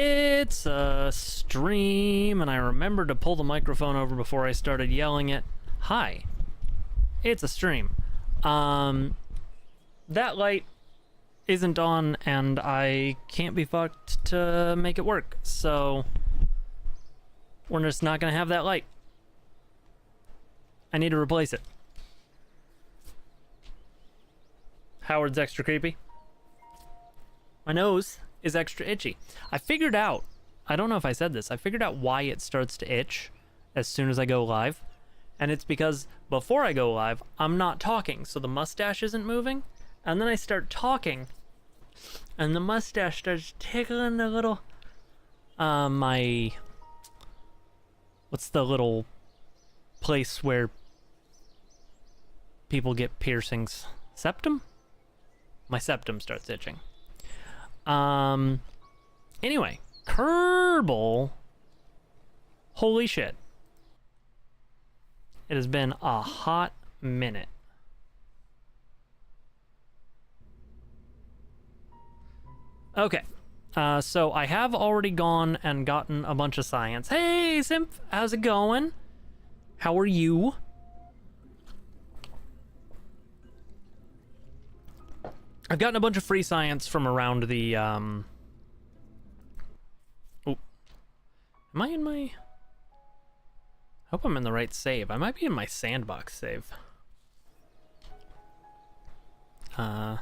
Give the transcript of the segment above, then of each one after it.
It's a stream, and I remembered to pull the microphone over before I started yelling it. Hi. It's a stream. That light isn't on, and I can't be fucked to make it work, so we're just not gonna have that light. I need to replace it. Howard's extra creepy. My nose is extra itchy. I figured out, I don't know if I said this, I figured out why it starts to itch as soon as I go live. And it's because before I go live, I'm not talking, so the mustache isn't moving. And then I start talking, and the mustache starts tickling a little, what's the little place where people get piercings? Septum? My septum starts itching. Anyway, Kerbal. Holy shit. It has been a hot minute. Okay, so I have already gone and gotten a bunch of science. Hey, Simp, how's it going? How are you? I've gotten a bunch of free science from around the, Oh. Am I in my... I hope I'm in the right save. I might be in my sandbox save. Nope.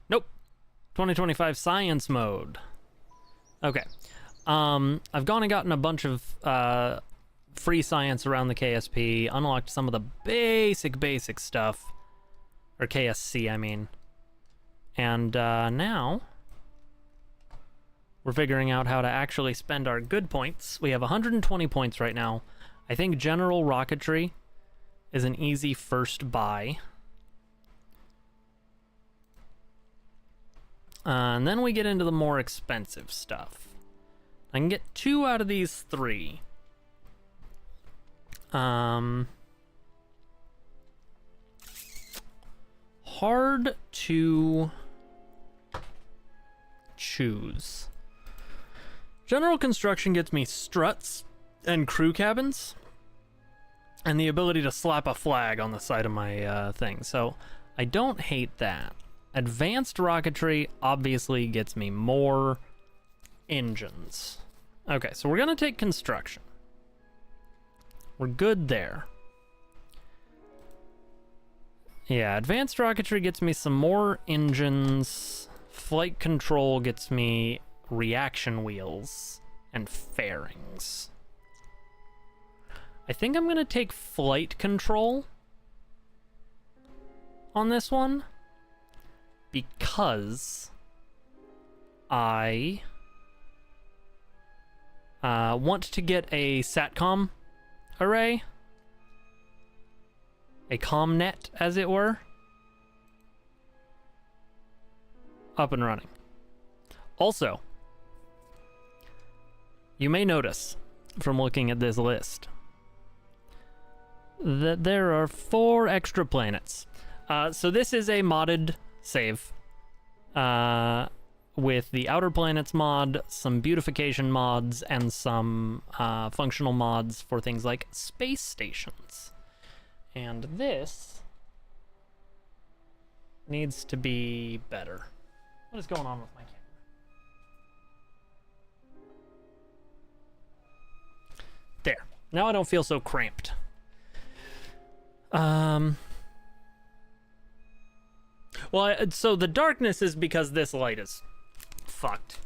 2025 science mode. Okay. I've gone and gotten a bunch of, free science around the KSP, unlocked some of the basic stuff. Or KSC, I mean. And now we're figuring out how to actually spend our good points. We have 120 points right now. I think general rocketry is an easy first buy. And then we get into the more expensive stuff. I can get 2 out of these 3. Hard to choose. General construction gets me struts and crew cabins, and the ability to slap a flag on the side of my thing, so I don't hate that. Advanced rocketry obviously gets me more engines. Okay, so we're gonna take construction. We're good there. Yeah, advanced rocketry gets me some more engines. Flight control gets me reaction wheels and fairings. I think I'm gonna take flight control on this one because I want to get a SATCOM array. A comnet, as it were, up and running. Also, you may notice from looking at this list that there are 4 extra planets. So this is a modded save with the Outer Planets mod, some beautification mods, and some functional mods for things like space stations. And this needs to be better. What is going on with my camera? There. Now I don't feel so cramped. Well, so the darkness is because this light is fucked.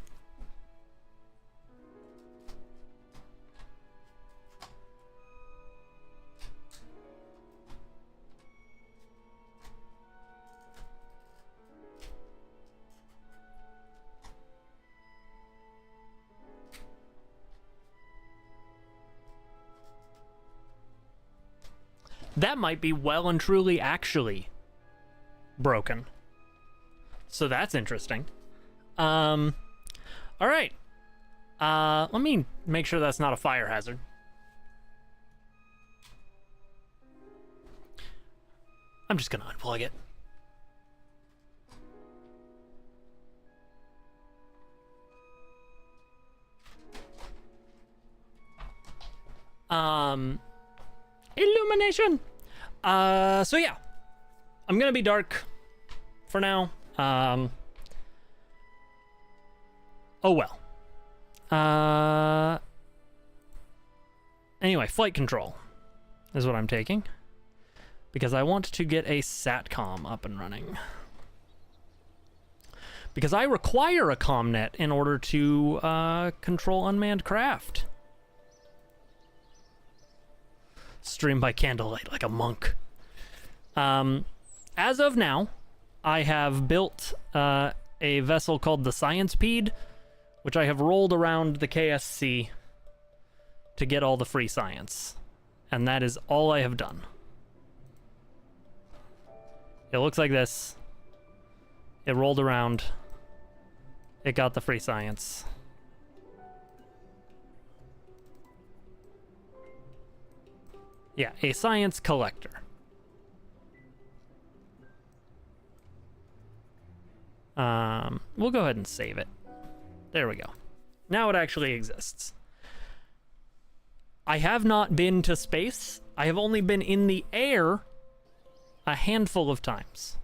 That might be well and truly actually broken. So that's interesting. All right. Let me make sure that's not a fire hazard. I'm just gonna unplug it. Illumination. So yeah, I'm gonna be dark for now. Oh well. Anyway, flight control is what I'm taking because I want to get a SATCOM up and running. Because I require a ComNet in order to control unmanned craft. Stream by candlelight like a monk. As of now, I have built a vessel called the Sciencepede, which I have rolled around the KSC to get all the free science. And that is all I have done. It looks like this. It rolled around. It got the free science. Yeah, a science collector. We'll go ahead and save it. There we go. Now it actually exists. I have not been to space. I have only been in the air a handful of times.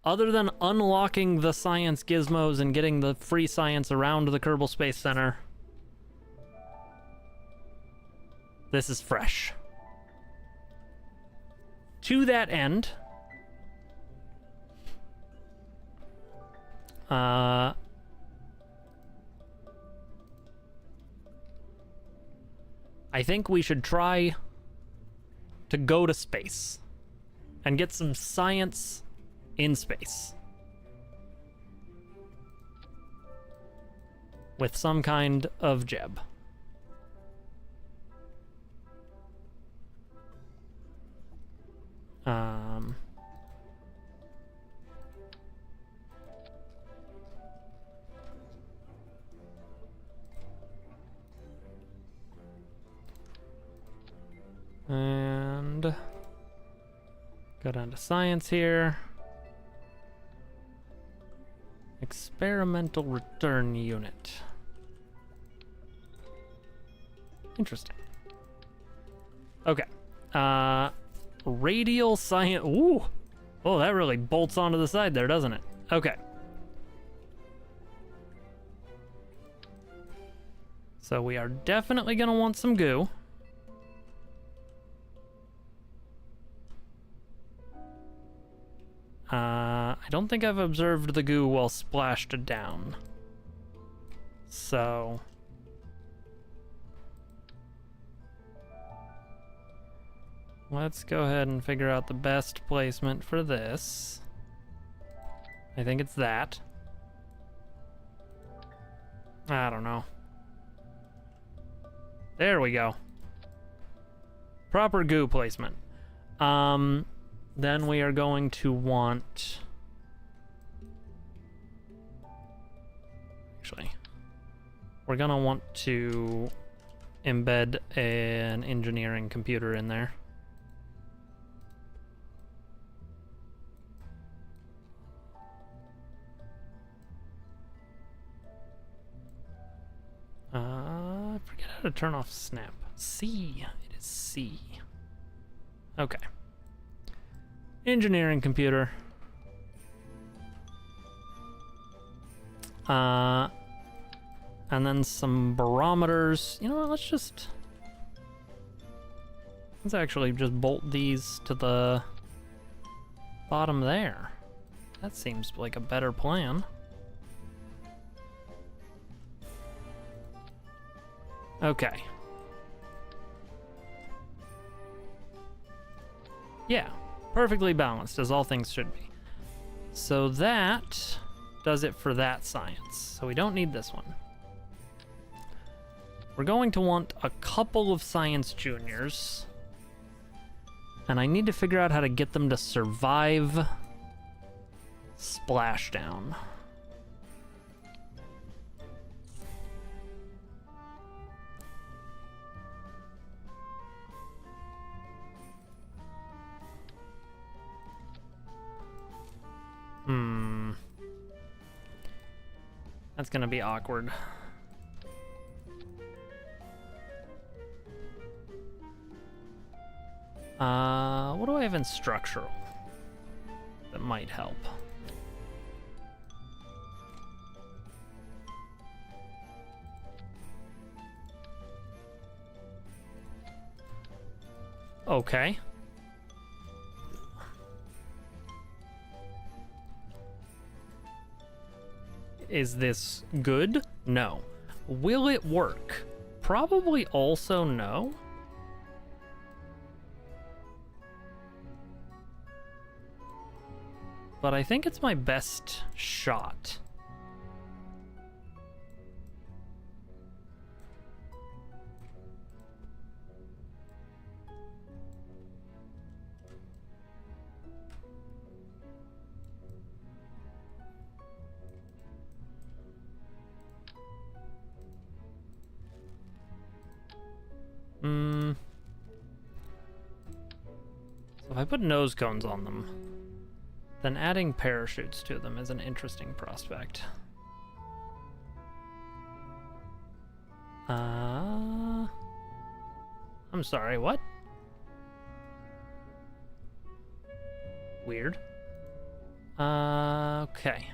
Other than unlocking the science gizmos and getting the free science around the Kerbal Space Center, this is fresh. To that end, I think we should try to go to space and get some science in space with some kind of jeb. And go down to science here. Experimental return unit. Interesting. Okay. Radial science. Ooh. Oh, that really bolts onto the side there, doesn't it? Okay. So we are definitely going to want some goo. I don't think I've observed the goo while splashed down. So... let's go ahead and figure out the best placement for this. I think it's that. I don't know. There we go. Proper goo placement. Then we are going to want... actually, we're gonna want to embed an engineering computer in there. I forget how to turn off snap. C. It is C. Okay. Engineering computer. And then some barometers. You know what, let's actually just bolt these to the bottom there. That seems like a better plan. Okay. Yeah, perfectly balanced, as all things should be. So that does it for that science. So we don't need this one. We're going to want a couple of science juniors. And I need to figure out how to get them to survive splashdown. That's gonna be awkward. What do I have in structural that might help? Okay. Is this good? No. Will it work? Probably also no. But I think it's my best shot. So if I put nose cones on them, then adding parachutes to them is an interesting prospect. I'm sorry, what? Weird. Okay.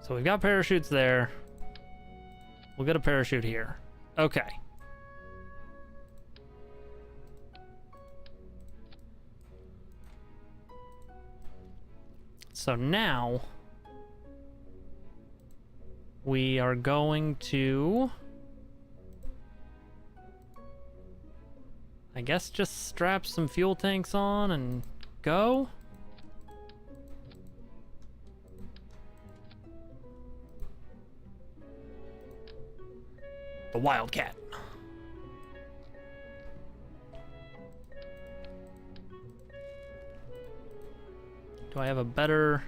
So we've got parachutes there. We'll get a parachute here. Okay. So now we are going to, I guess, just strap some fuel tanks on and go. The Wildcat. Do I have a better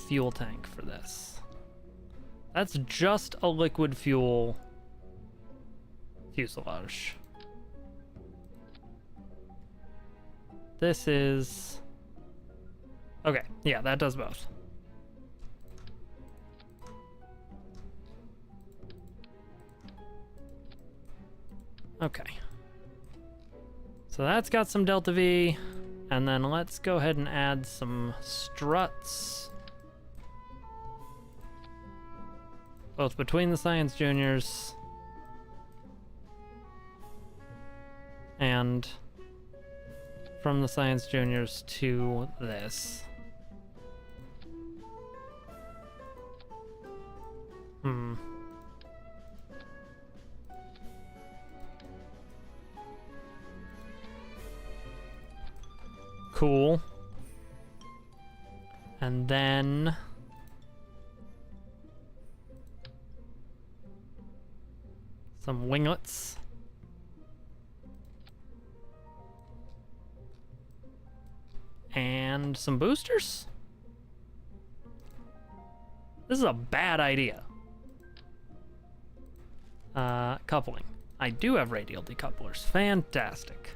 fuel tank for this? That's just a liquid fuel fuselage. This is... Okay, yeah, that does both. Okay. So that's got some Delta V, and then let's go ahead and add some struts. Both between the Science Juniors and from the Science Juniors to this. Cool. And then some winglets. And some boosters? This is a bad idea. Coupling. I do have radial decouplers. Fantastic.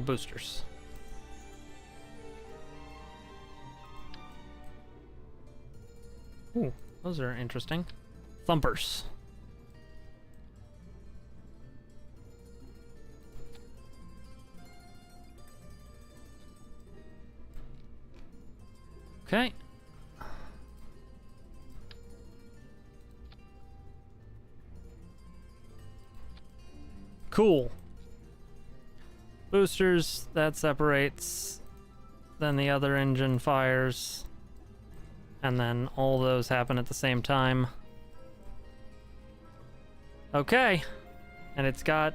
Boosters. Ooh, those are interesting. Thumpers. Okay. Cool. Boosters, that separates. Then the other engine fires. And then all those happen at the same time. Okay. And it's got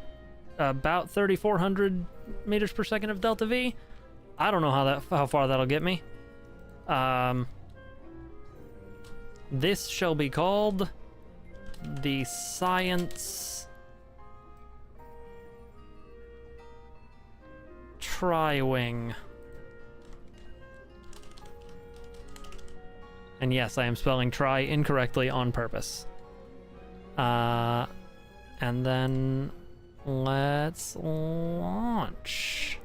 about 3,400 meters per second of Delta V. I don't know how far that'll get me. This shall be called the Science tri-wing. And yes, I am spelling try incorrectly on purpose. And then let's launch.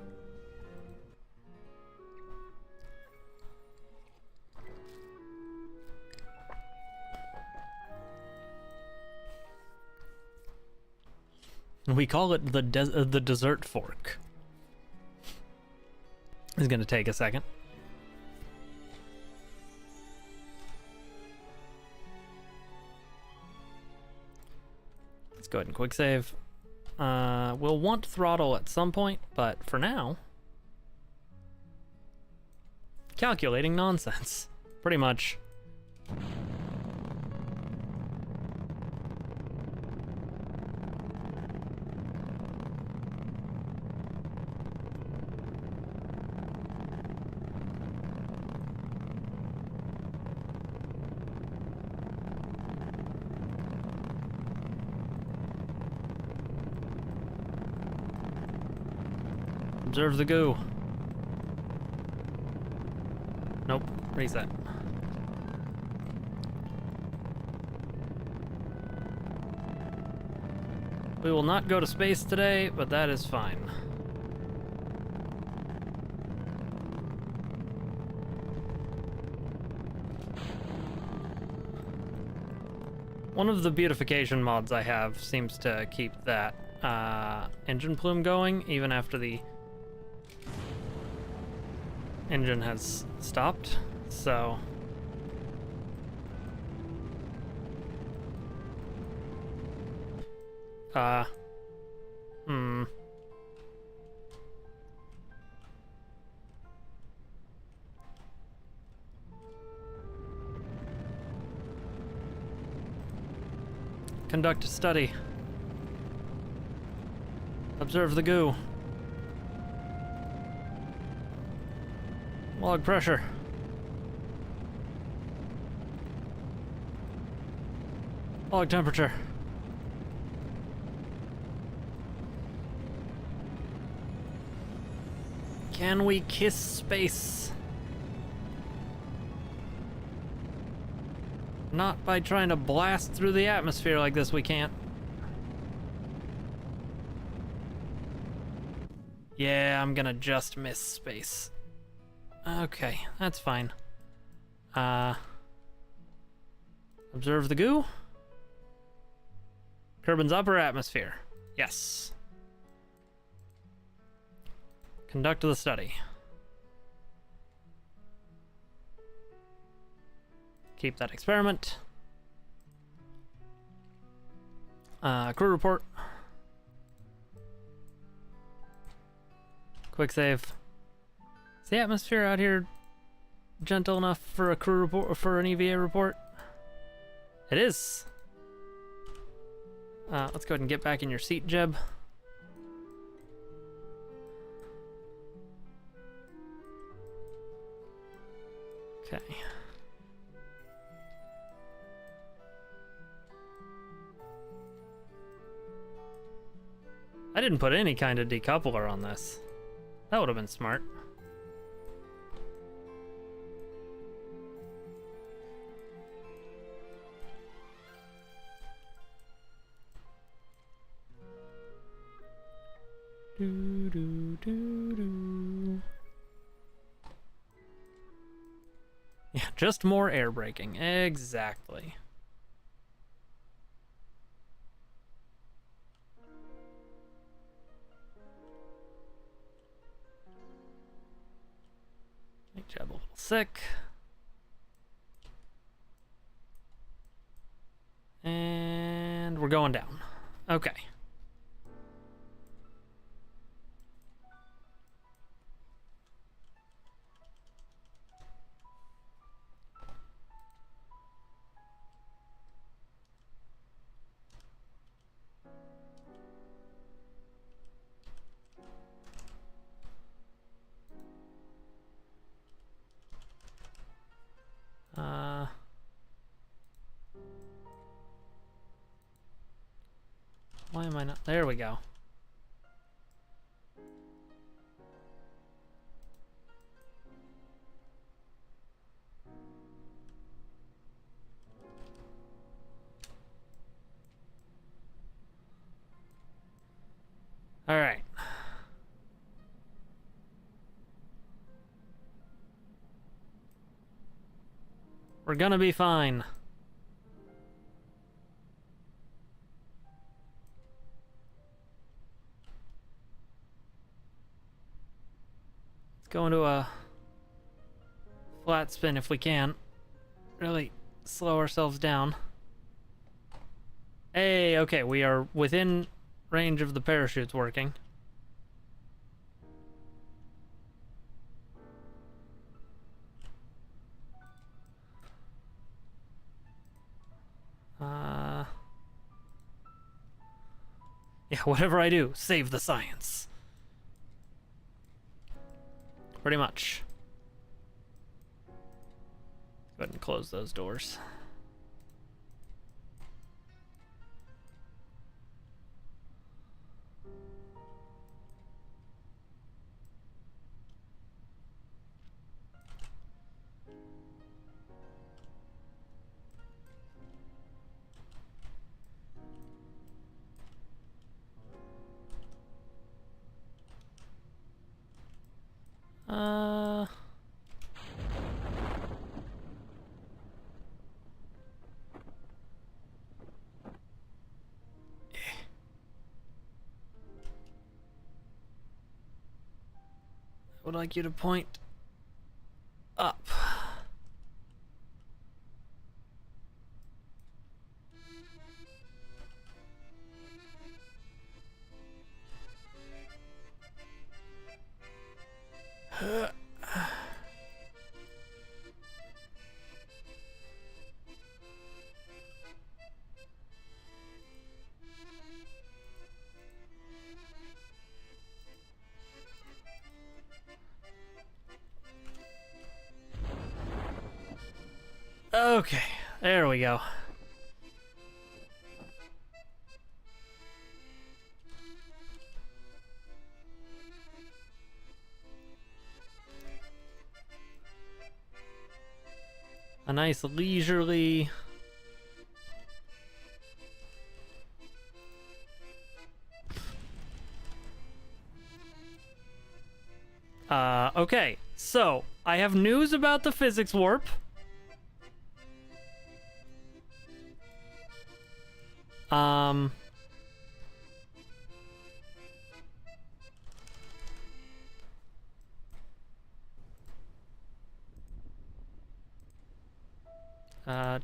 We call it the dessert fork. It's gonna take a second. Let's go ahead and quick save. We'll want throttle at some point, but for now, calculating nonsense, pretty much. Observe the goo. Nope, reset. We will not go to space today, but that is fine. One of the beautification mods I have seems to keep that engine plume going even after the engine has stopped, so conduct a study. Observe the goo. Log pressure. Log temperature. Can we kiss space? Not by trying to blast through the atmosphere like this, we can't. Yeah, I'm gonna just miss space. Okay, that's fine. Observe the goo. Kerbin's upper atmosphere. Yes. Conduct the study. Keep that experiment. Crew report. Quick save. Is the atmosphere out here gentle enough for a crew report, for an EVA report? It is. Let's go ahead and get back in your seat, Jeb. Okay. I didn't put any kind of decoupler on this. That would have been smart. Do, do, do, do. Yeah, just more air braking. Exactly. Make Jeb a little sick. And we're going down. Okay. Why am I not? There we go. We're gonna be fine. Let's go into a flat spin if we can. Really slow ourselves down. Hey, okay, we are within range of the parachutes working. Yeah, whatever I do, save the science. Pretty much. Go ahead and close those doors. I would like you to point up. Okay, there we go. A nice leisurely... Okay, so I have news about the physics warp.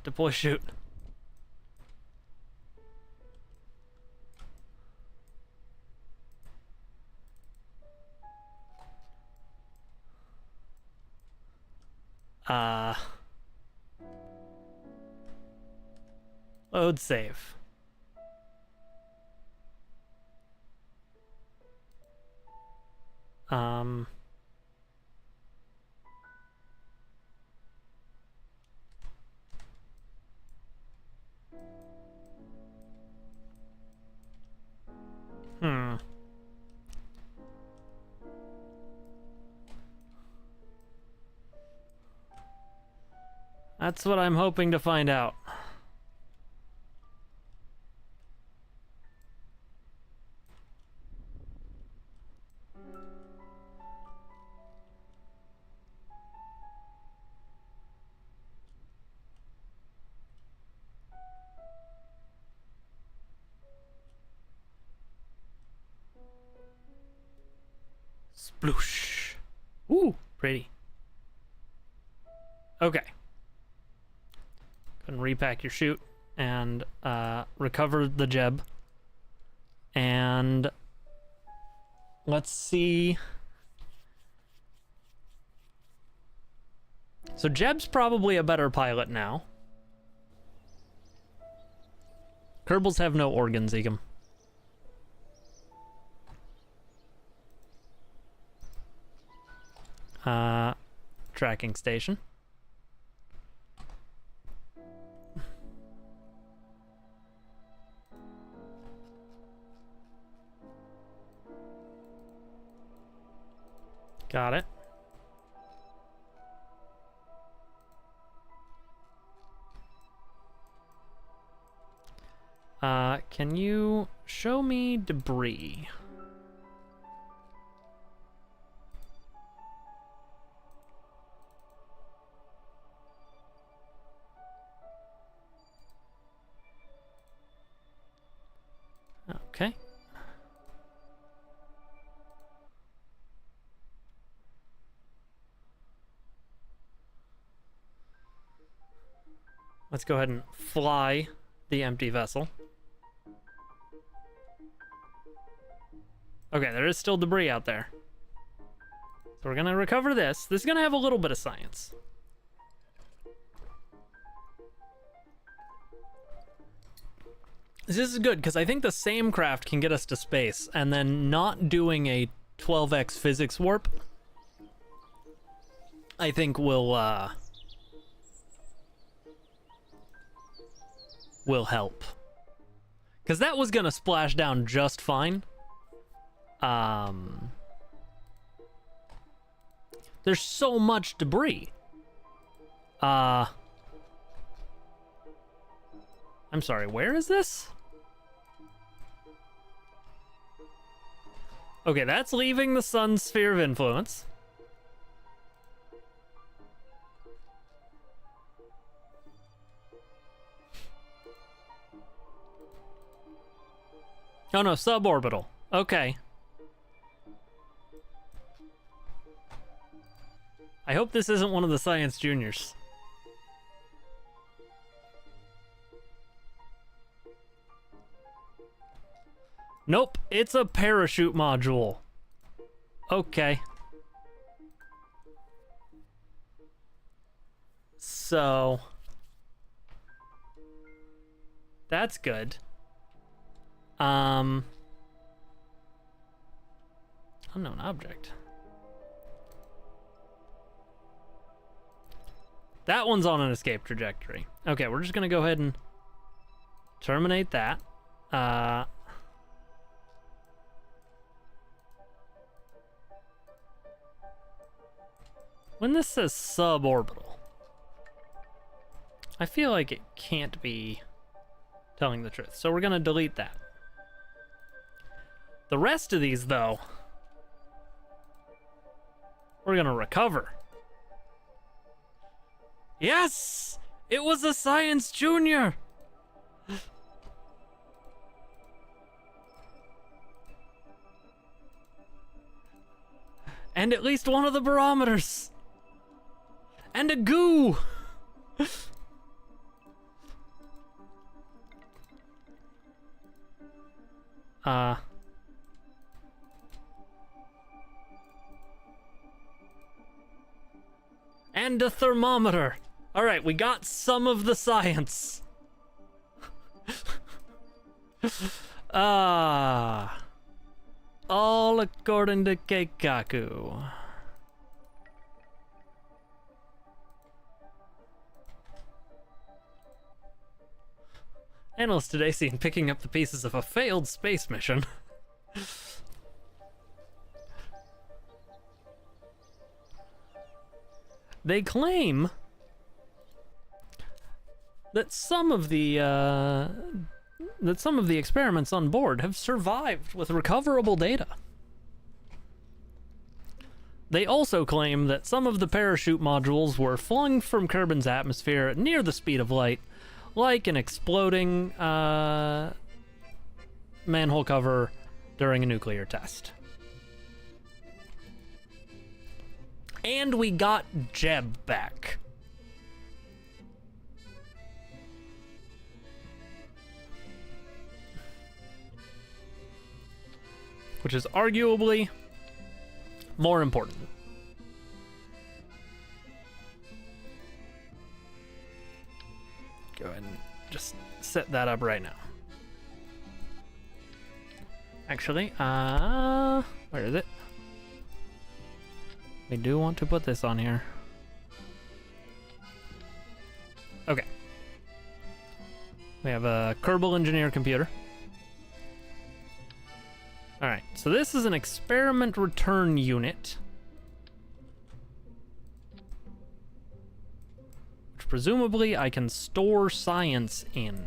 Deploy shoot. Load save. That's what I'm hoping to find out. Sploosh. Ooh, pretty. Okay. Go and repack your chute and recover the Jeb. And let's see. So Jeb's probably a better pilot now. Kerbals have no organs, Egum. Tracking station. Got it. Can you show me debris? Let's go ahead and fly the empty vessel. Okay, there is still debris out there. So we're gonna recover this. This is gonna have a little bit of science. This is good, because I think the same craft can get us to space, and then not doing a 12x physics warp, I think will help. Because that was gonna splash down just fine. There's so much debris. I'm sorry, where is this? Okay, that's leaving the sun's sphere of influence. Oh no, suborbital. Okay. I hope this isn't one of the Science Juniors. Nope, it's a parachute module. Okay. So... that's good. Unknown object. That one's on an escape trajectory. Okay, we're just gonna go ahead and terminate that. When this says suborbital, I feel like it can't be telling the truth, so we're gonna delete that. The rest of these, though, we're gonna recover. Yes! It was a Science Junior! And at least one of the barometers! And a goo! And a thermometer! Alright, we got some of the science. All according to Keikaku. Analysts today seen picking up the pieces of a failed space mission. They claim that some of the experiments on board have survived with recoverable data. They also claim that some of the parachute modules were flung from Kerbin's atmosphere near the speed of light, like an exploding manhole cover during a nuclear test. And we got Jeb back. Which is arguably more important. Go ahead and just set that up right now. Actually, where is it? We do want to put this on here. Okay. We have a Kerbal engineer computer. Alright, so this is an experiment return unit. Which presumably I can store science in.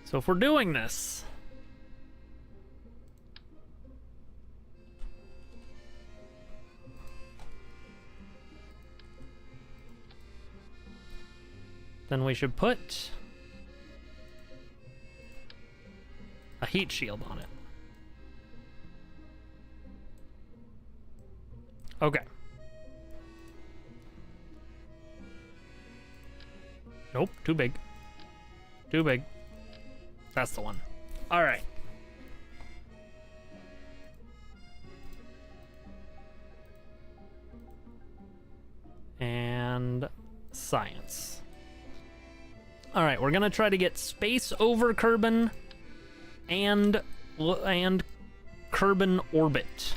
So if we're doing this, then we should put a heat shield on it. Okay. Nope, too big. Too big. That's the one. All right. And science. All right, we're gonna try to get space over Kerbin and Kerbin orbit,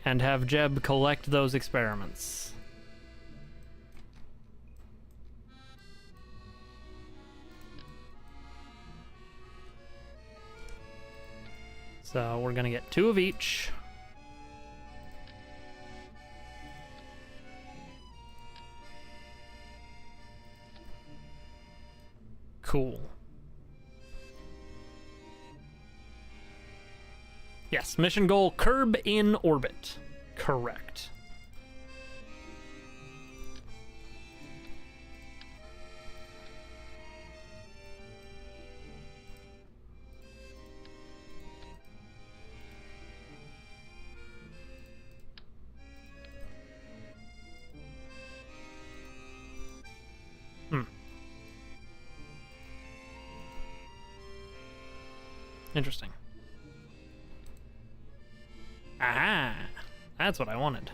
and have Jeb collect those experiments. So we're gonna get 2 of each. Cool. Yes, mission goal, Kerb in orbit. Correct. Interesting. Aha! That's what I wanted.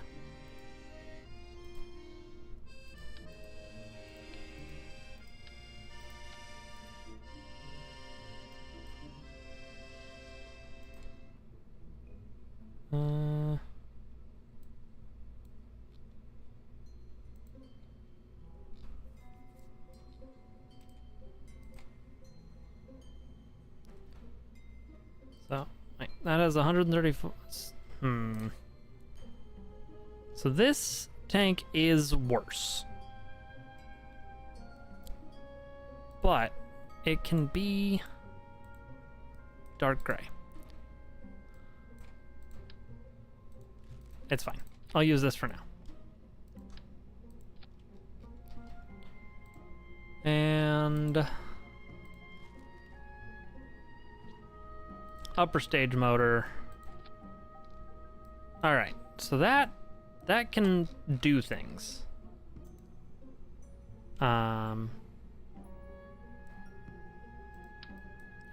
So, wait, that has 134. So this tank is worse. But it can be dark gray. It's fine. I'll use this for now. And upper stage motor. All right, so that can do things. And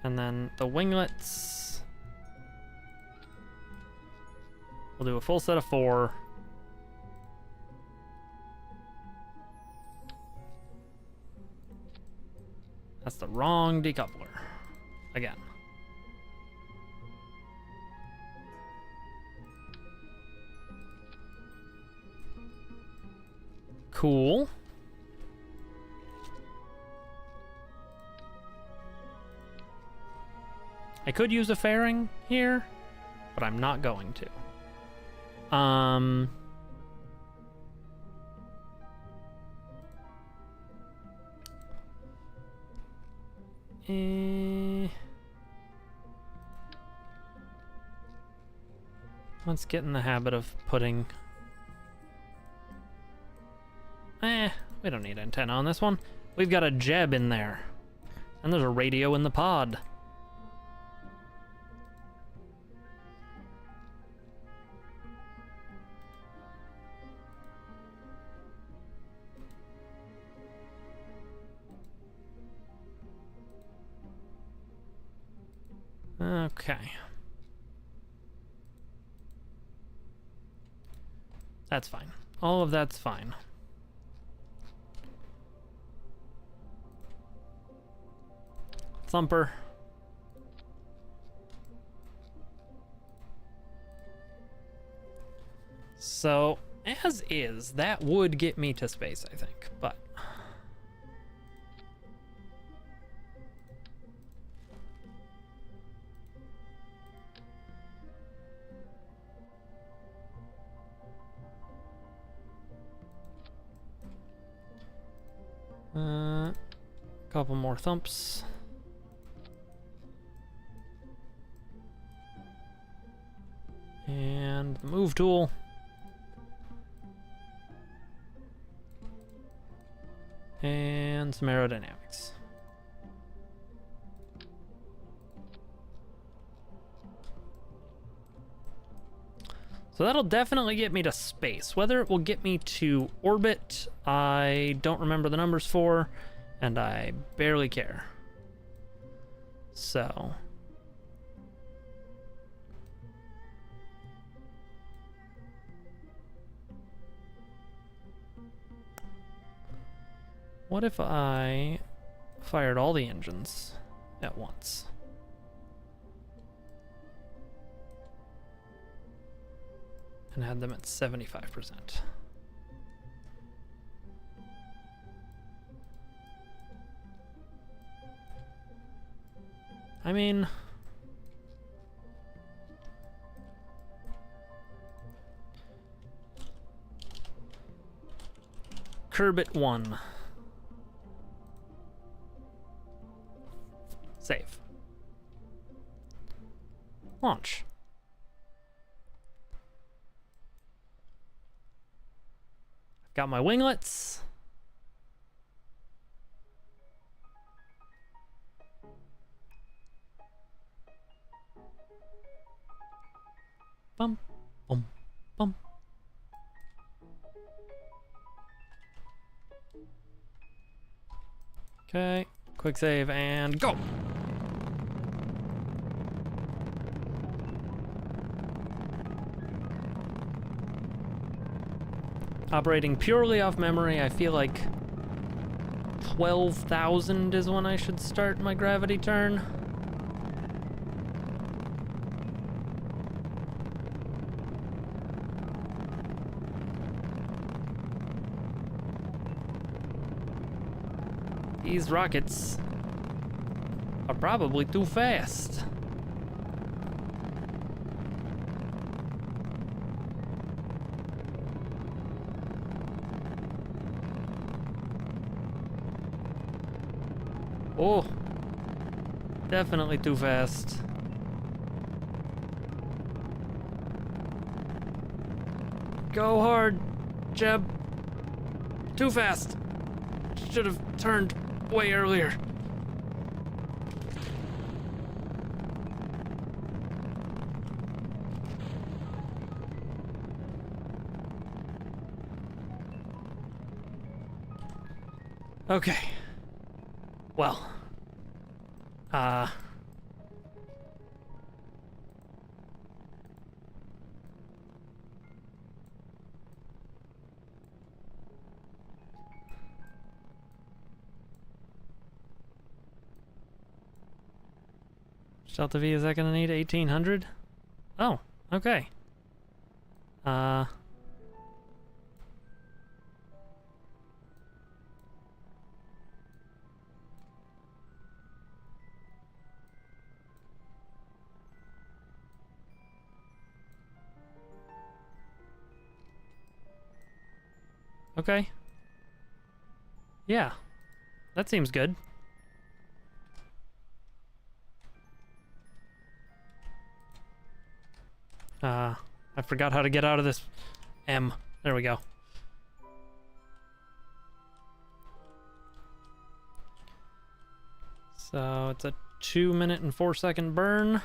then the winglets. We'll do a full set of 4. That's the wrong decoupler. Again. Cool. I could use a fairing here, but I'm not going to. Let's get in the habit of putting... we don't need antenna on this one. We've got a Jeb in there. And there's a radio in the pod. Okay. That's fine. All of that's fine. Thumper. So, as is, that would get me to space, I think, but... couple more thumps. And the move tool. And some aerodynamics. So that'll definitely get me to space. Whether it will get me to orbit, I don't remember the numbers for, and I barely care. So... what if I fired all the engines at once? And had them at 75%. I mean... Kerbal 1. Save. Launch. Got my winglets. Bum, bum, bum. Okay, quick save and go. Operating purely off memory, I feel like 12,000 is when I should start my gravity turn. These rockets are probably too fast. Oh, definitely too fast. Go hard, Jeb. Too fast. Should have turned way earlier. Okay. Well. Delta V, is that gonna need 1800? Oh, okay. Okay. Yeah, that seems good. I forgot how to get out of this M. There we go. So it's a 2-minute and 4-second burn.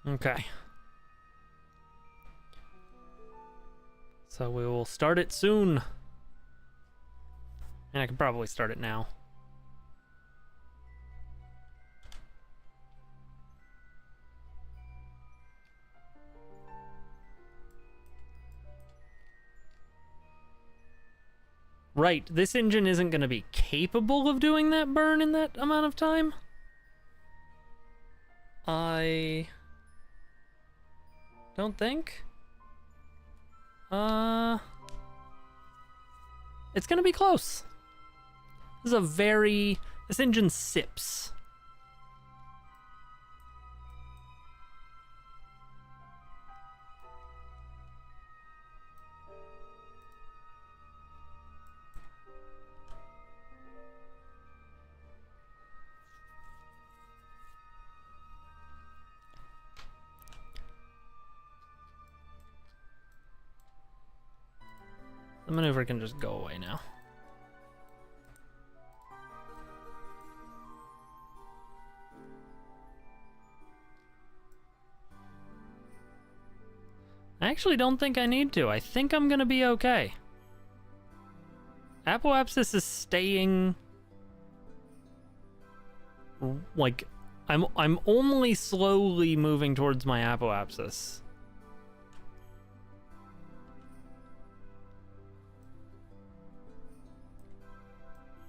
Okay. So we will start it soon. And I can probably start it now. Right, this engine isn't going to be capable of doing that burn in that amount of time? I don't think. It's gonna be close. This engine sips. The maneuver can just go away now. I actually don't think I need to. I think I'm gonna be okay. Apoapsis is staying... like, I'm only slowly moving towards my apoapsis.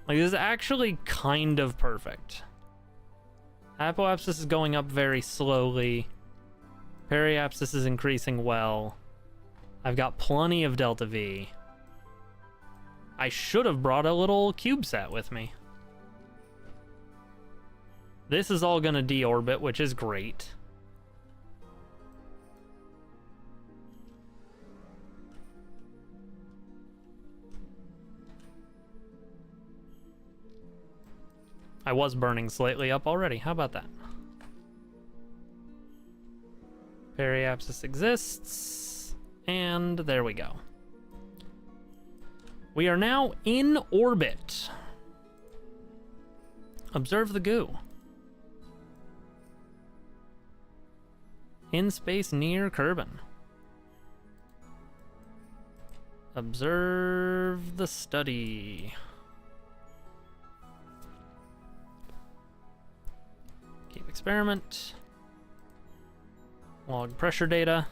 Like, this is actually kind of perfect. Apoapsis is going up very slowly. Periapsis is increasing well. I've got plenty of delta V. I should have brought a little CubeSat with me. This is all gonna deorbit, which is great. I was burning slightly up already. How about that? Periapsis exists, and there we go. We are now in orbit. Observe the goo. In space near Kerbal. Observe the study. Keep experiment. Log pressure data.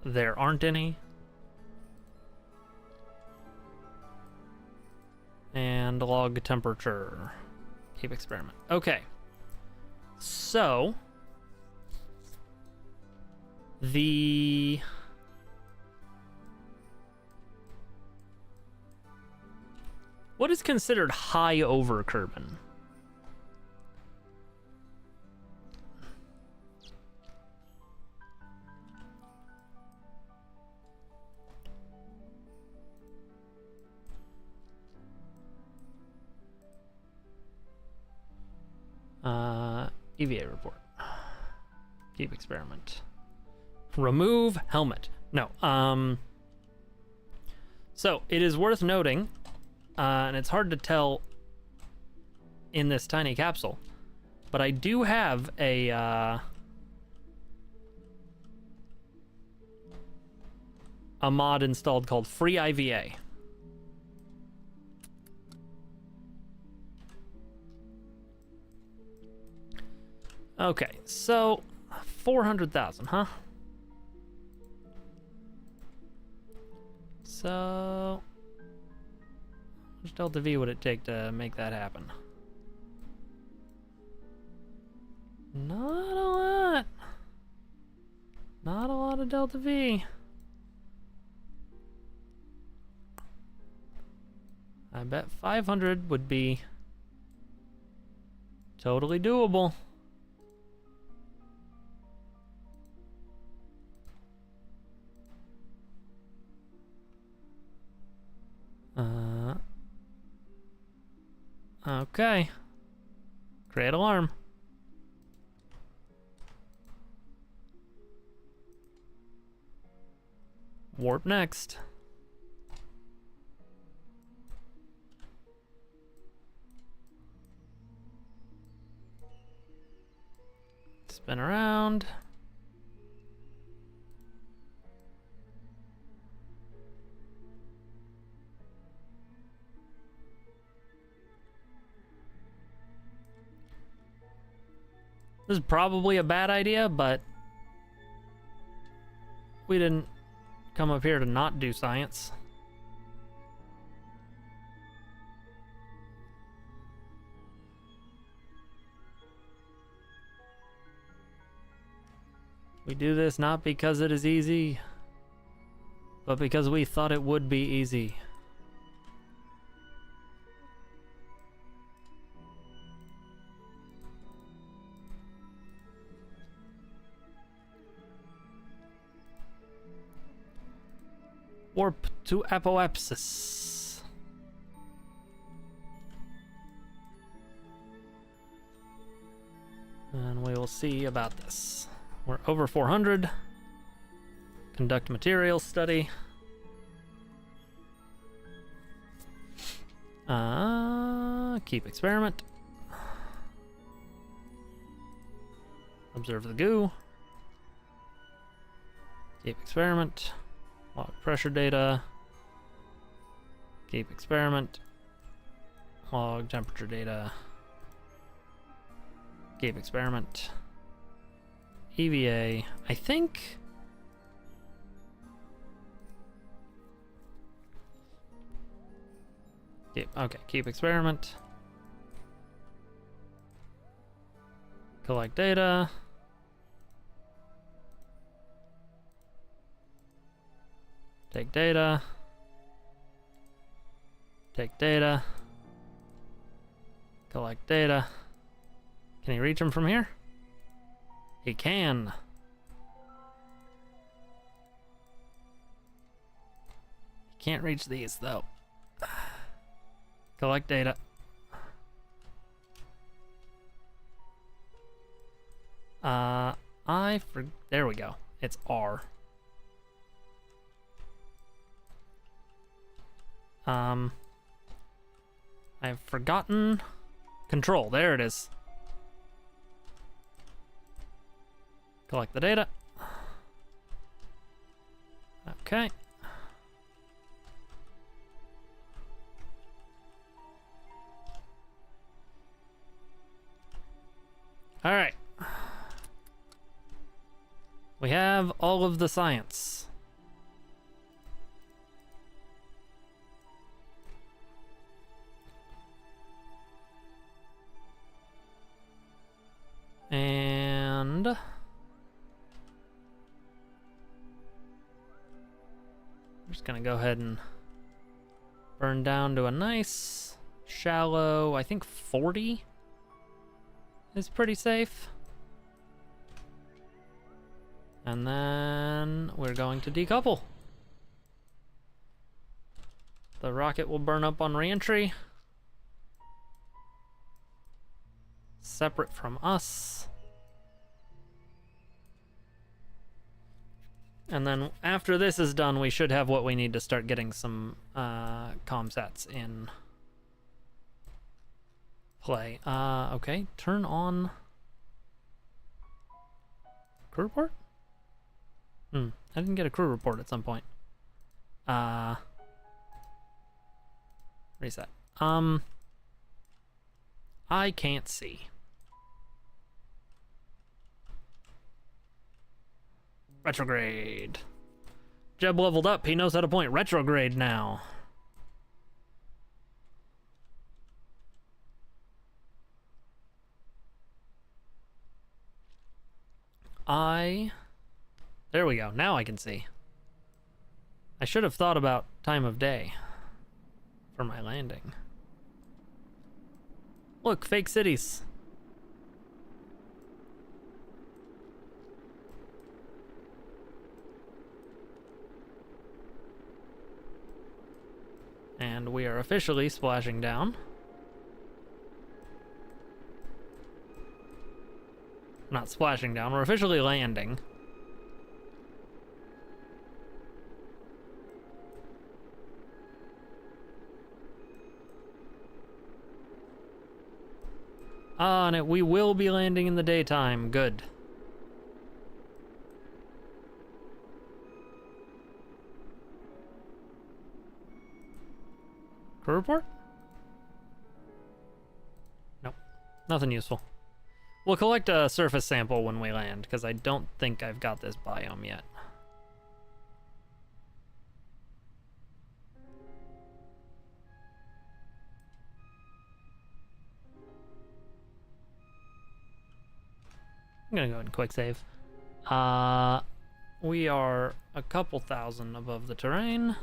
There aren't any. And log temperature. Keep experiment. Okay. So what is considered high over Kerbal? EVA report. Keep experiment. Remove helmet. No. So it is worth noting, and it's hard to tell in this tiny capsule, but I do have a mod installed called Free IVA. Okay, so 400,000, huh? So how much delta V would it take to make that happen? Not a lot. Not a lot of delta V. I bet 500 would be totally doable. Okay. Create alarm. Warp next. Spin around. This is probably a bad idea, but we didn't come up here to not do science. We do this not because it is easy, but because we thought it would be easy. Warp to apoapsis. And we will see about this. We're over 400. Conduct material study. Keep experiment. Observe the goo. Keep experiment. Log pressure data. Keep experiment. Log temperature data. Keep experiment. EVA. I think. Keep experiment. Collect data. Take data. Take data. Collect data. Can he reach him from here? He can. He can't reach these though. Collect data. There we go. It's R. I've forgotten control. There it is. Collect the data. Okay. All right. We have all of the science. And I'm just gonna go ahead and burn down to a nice shallow, I think 40 is pretty safe. And then we're going to decouple. The rocket will burn up on re-entry. Separate from us. And then after this is done, we should have what we need to start getting some comsats in play. Okay, turn on crew report? I didn't get a crew report at some point. Reset. I can't see. Retrograde. Jeb leveled up. He knows how to point retrograde now. There we go. Now I can see. I should have thought about time of day for my landing. Look, fake cities. And we are officially splashing down. Not splashing down, we're officially landing. And we will be landing in the daytime. Good. Crew report? Nope. Nothing useful. We'll collect a surface sample when we land, because I don't think I've got this biome yet. I'm gonna go ahead and quick save. We are a couple thousand above the terrain.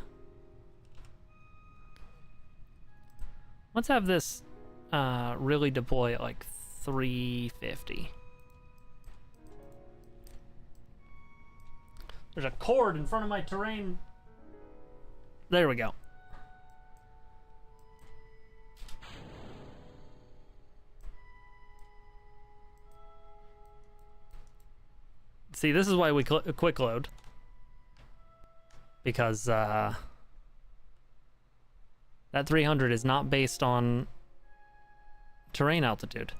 Let's have this really deploy at like 350. There's a cord in front of my terrain. There we go. See, this is why we quick load. Because That 300 is not based on terrain altitude.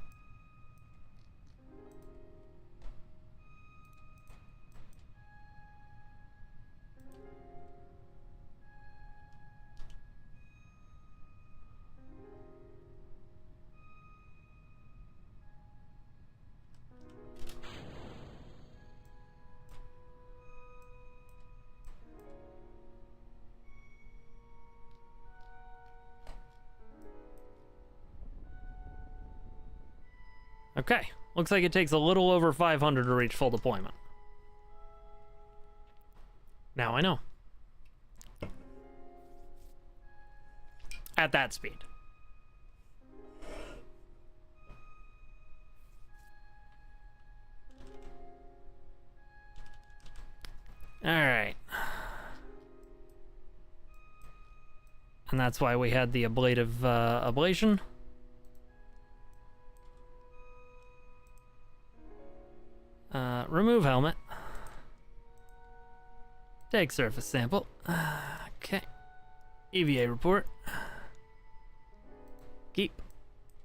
Okay, looks like it takes a little over 500 to reach full deployment. Now I know. At that speed. All right. And that's why we had the ablative ablation. Remove helmet. Take surface sample. Okay. EVA report. Keep.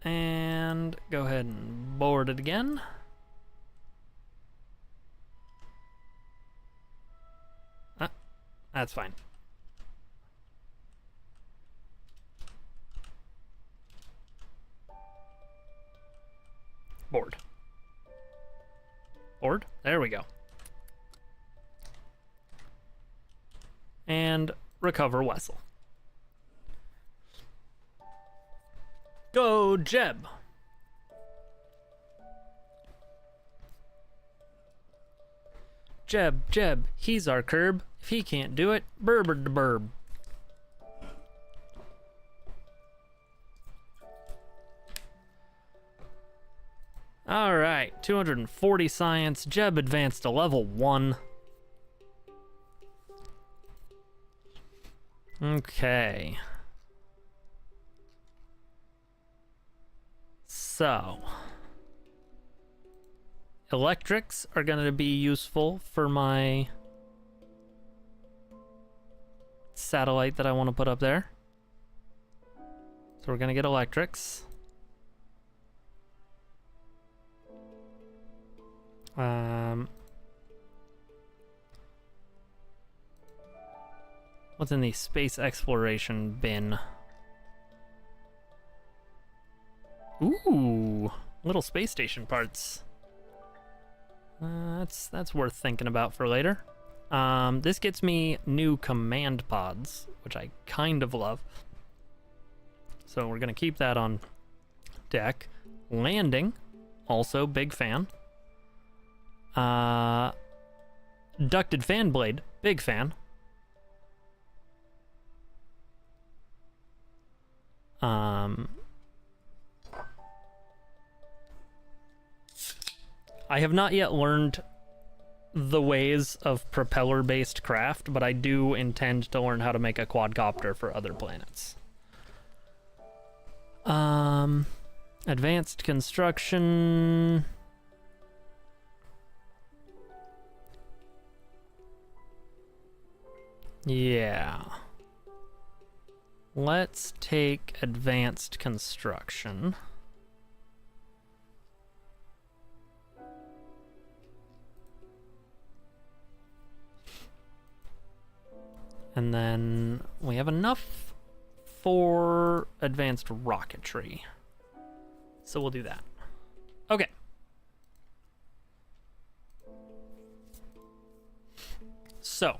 And go ahead and board it again. That's fine. Board. Board. There we go. And recover Wessel. Go Jeb. Jeb, he's our Kerb. If he can't do it, Berber de Burb. Alright, 240 science. Jeb advanced to level 1. Okay. So. Electrics are going to be useful for my satellite that I want to put up there. So we're going to get electrics. What's in the space exploration bin? Ooh, little space station parts. That's worth thinking about for later. This gets me new command pods, which I kind of love. So we're gonna keep that on deck. Landing, also big fan. Ducted fan blade, big fan. I have not yet learned the ways of propeller-based craft, but I do intend to learn how to make a quadcopter for other planets. Advanced construction. Yeah. Let's take advanced construction. And then we have enough for advanced rocketry. So we'll do that. Okay. So.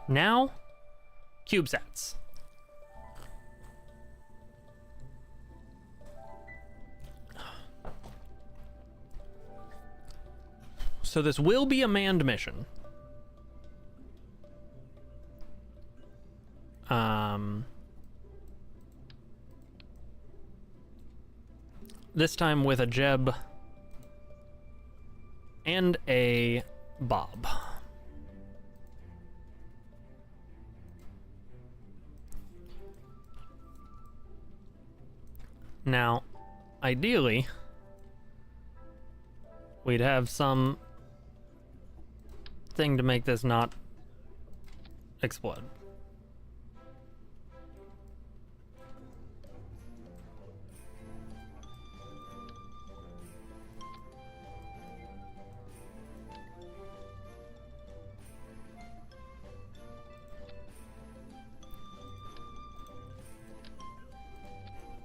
Now, CubeSats. So this will be a manned mission. This time with a Jeb and a Bob. Now, ideally, we'd have some thing to make this not explode.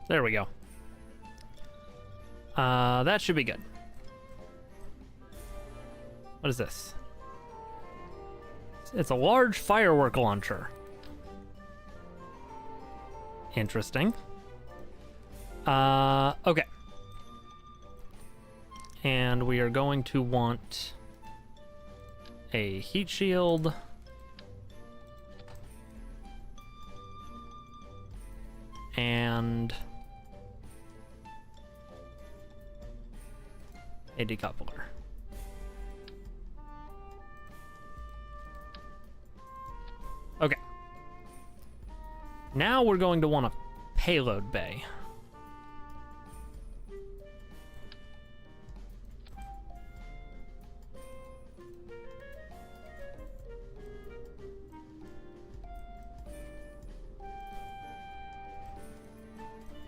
There we go. That should be good. What is this? It's a large firework launcher. Interesting. Okay. And we are going to want a heat shield. And a decoupler. Okay. Now we're going to want a payload bay.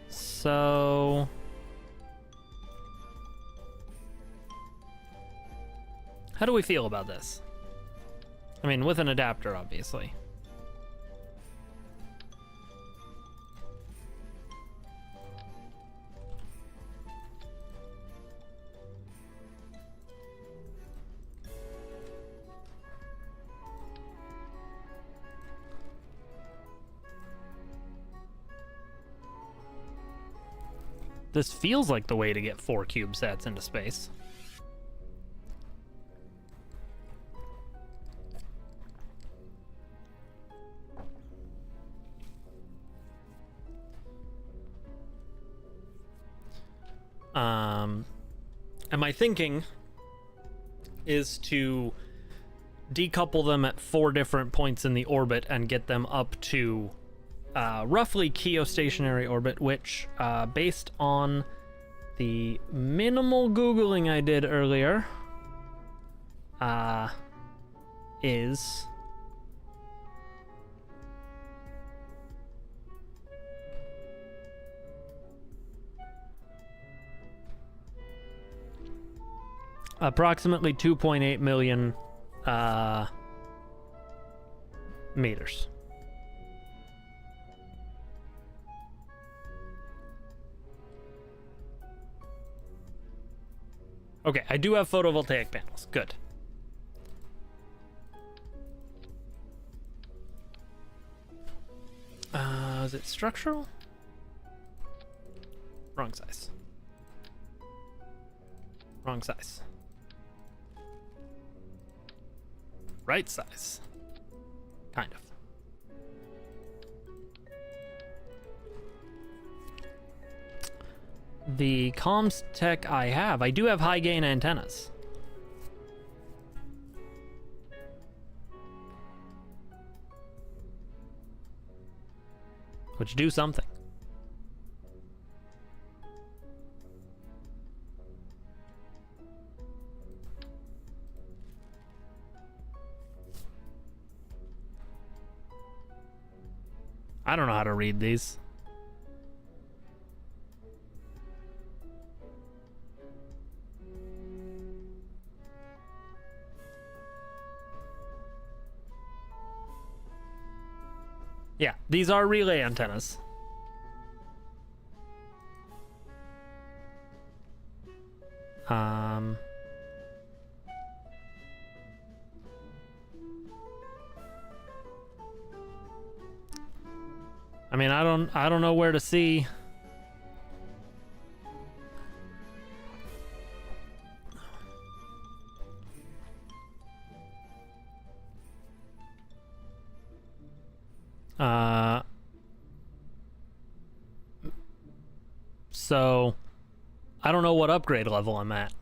So how do we feel about this? I mean, with an adapter, obviously. This feels like the way to get 4 CubeSats into space. And my thinking is to decouple them at 4 different points in the orbit and get them up to roughly geostationary orbit, which, based on the minimal Googling I did earlier, is approximately 2.8 million meters. Okay, I do have photovoltaic panels. Good. Is it structural? Wrong size. Wrong size. Right size. Kind of. The comms tech I do have high gain antennas. Which do something. I don't know how to read these. Yeah, these are relay antennas. I mean, I don't know where to see. So I don't know what upgrade level I'm at.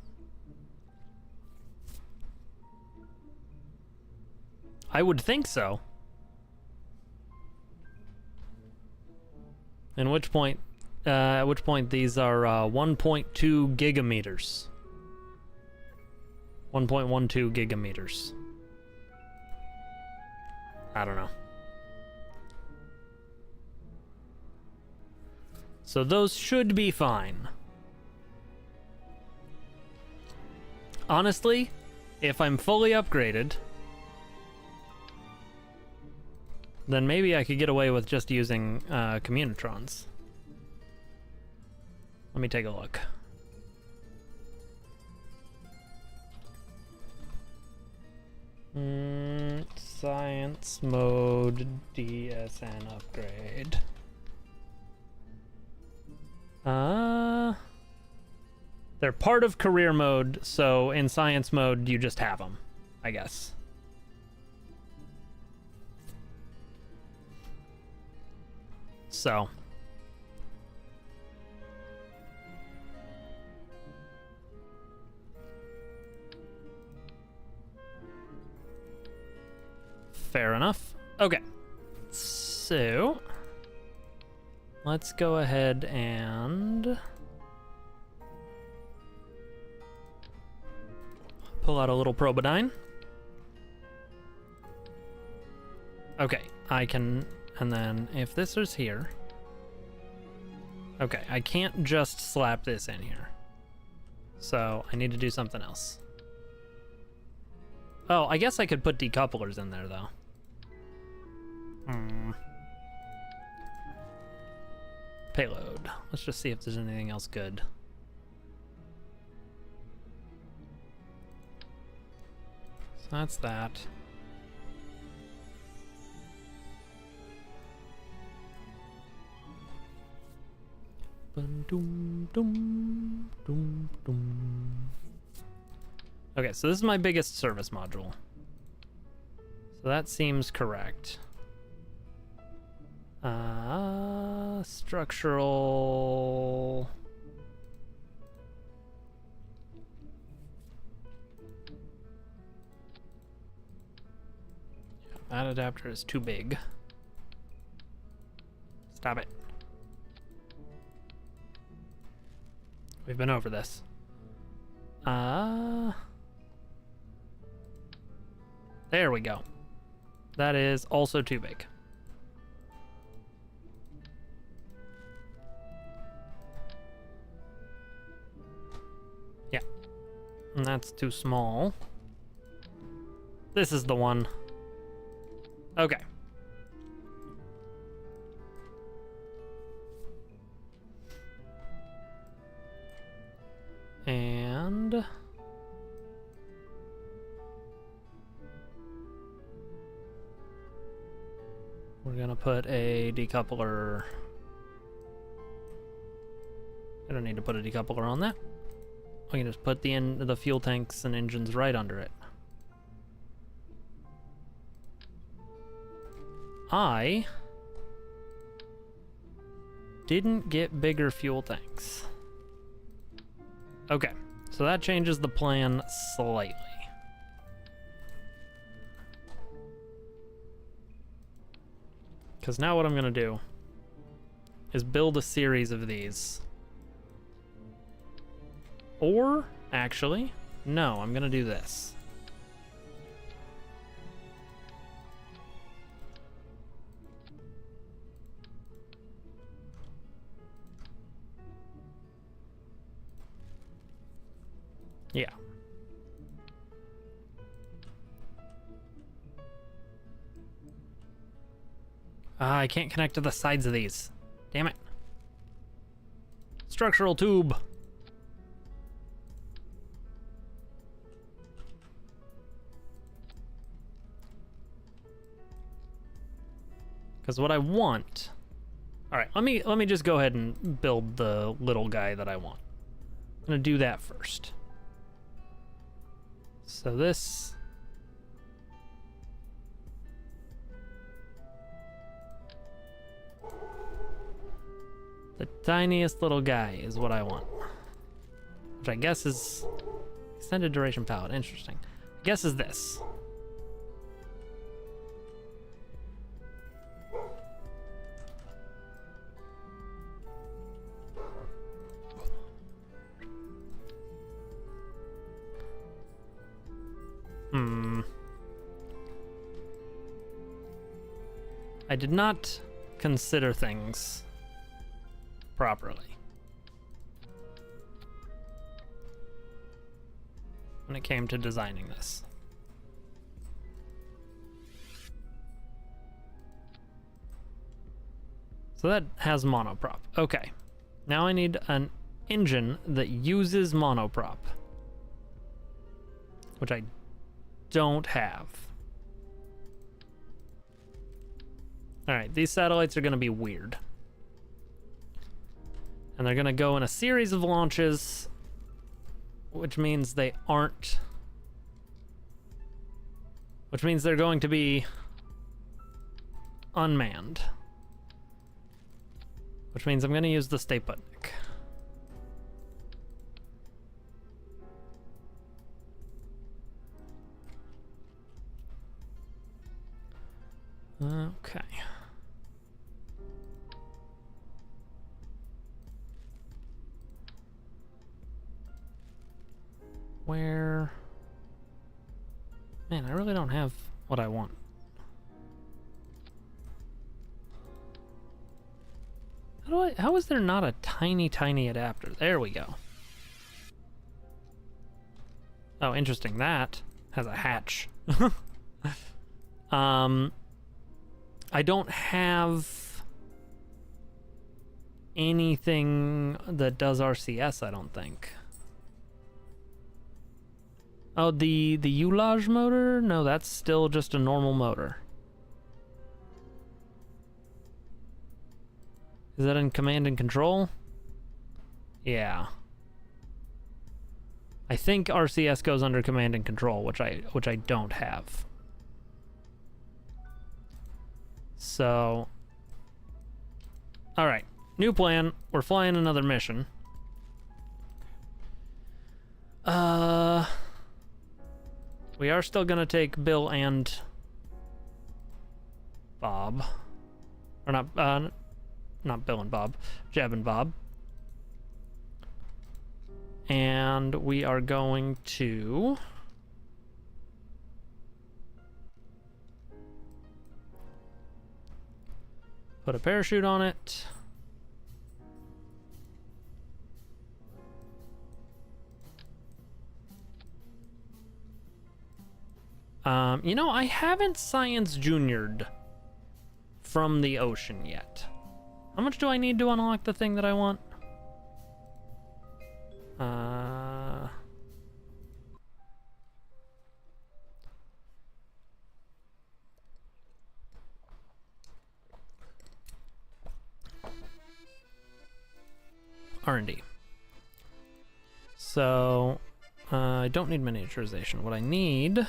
I would think so. At which point these are 1.2 gigameters. 1.12 gigameters. I don't know. So those should be fine. Honestly, if I'm fully upgraded, then maybe I could get away with just using communitrons. Let me take a look. Science mode DSN upgrade. They're part of career mode, so in science mode you just have them, I guess. So. Fair enough. Okay. So, let's go ahead and pull out a little Probodyne. Okay, I can, and then if this is here, okay, I can't just slap this in here. So I need to do something else. Oh, I guess I could put decouplers in there though. Payload. Let's just see if there's anything else good. So that's that. Okay, so this is my biggest service module. So that seems correct. Structural. That adapter is too big. Stop it. We've been over this. There we go. That is also too big. Yeah. And that's too small. This is the one. Okay. And we're gonna put a decoupler. I don't need to put a decoupler on that. We can just put the fuel tanks and engines right under it. I didn't get bigger fuel tanks. Okay, so that changes the plan slightly. Because now what I'm gonna do is build a series of these. Or, actually, no, I'm gonna do this. Yeah. I can't connect to the sides of these. Damn it. Structural tube. Because what I want... Alright, let me just go ahead and build the little guy that I want. I'm gonna do that first. So this... The tiniest little guy is what I want. Which I guess is... Extended duration palette, interesting. I guess is this. I did not consider things properly when it came to designing this. So that has monoprop. Okay. Now I need an engine that uses monoprop, which I don't have. All right, these satellites are going to be weird. And they're going to go in a series of launches, which means they aren't... Which means they're going to be unmanned. Which means I'm going to use the Stay Sputnik. Okay. Where... Man, I really don't have what I want. How is there not a tiny, tiny adapter? There we go. Oh, interesting. That has a hatch. I don't have anything that does RCS, I don't think. Oh, the Ulage motor? No, that's still just a normal motor. Is that in command and control? Yeah. I think RCS goes under command and control, which I don't have. So, all right, new plan. We're flying another mission. We are still gonna take Bill and Bob, or not Bill and Bob, Jeb and Bob. And we are going to put a parachute on it. You know, I haven't Science Juniored from the ocean yet. How much do I need to unlock the thing that I want? R&D. So, I don't need miniaturization. What I need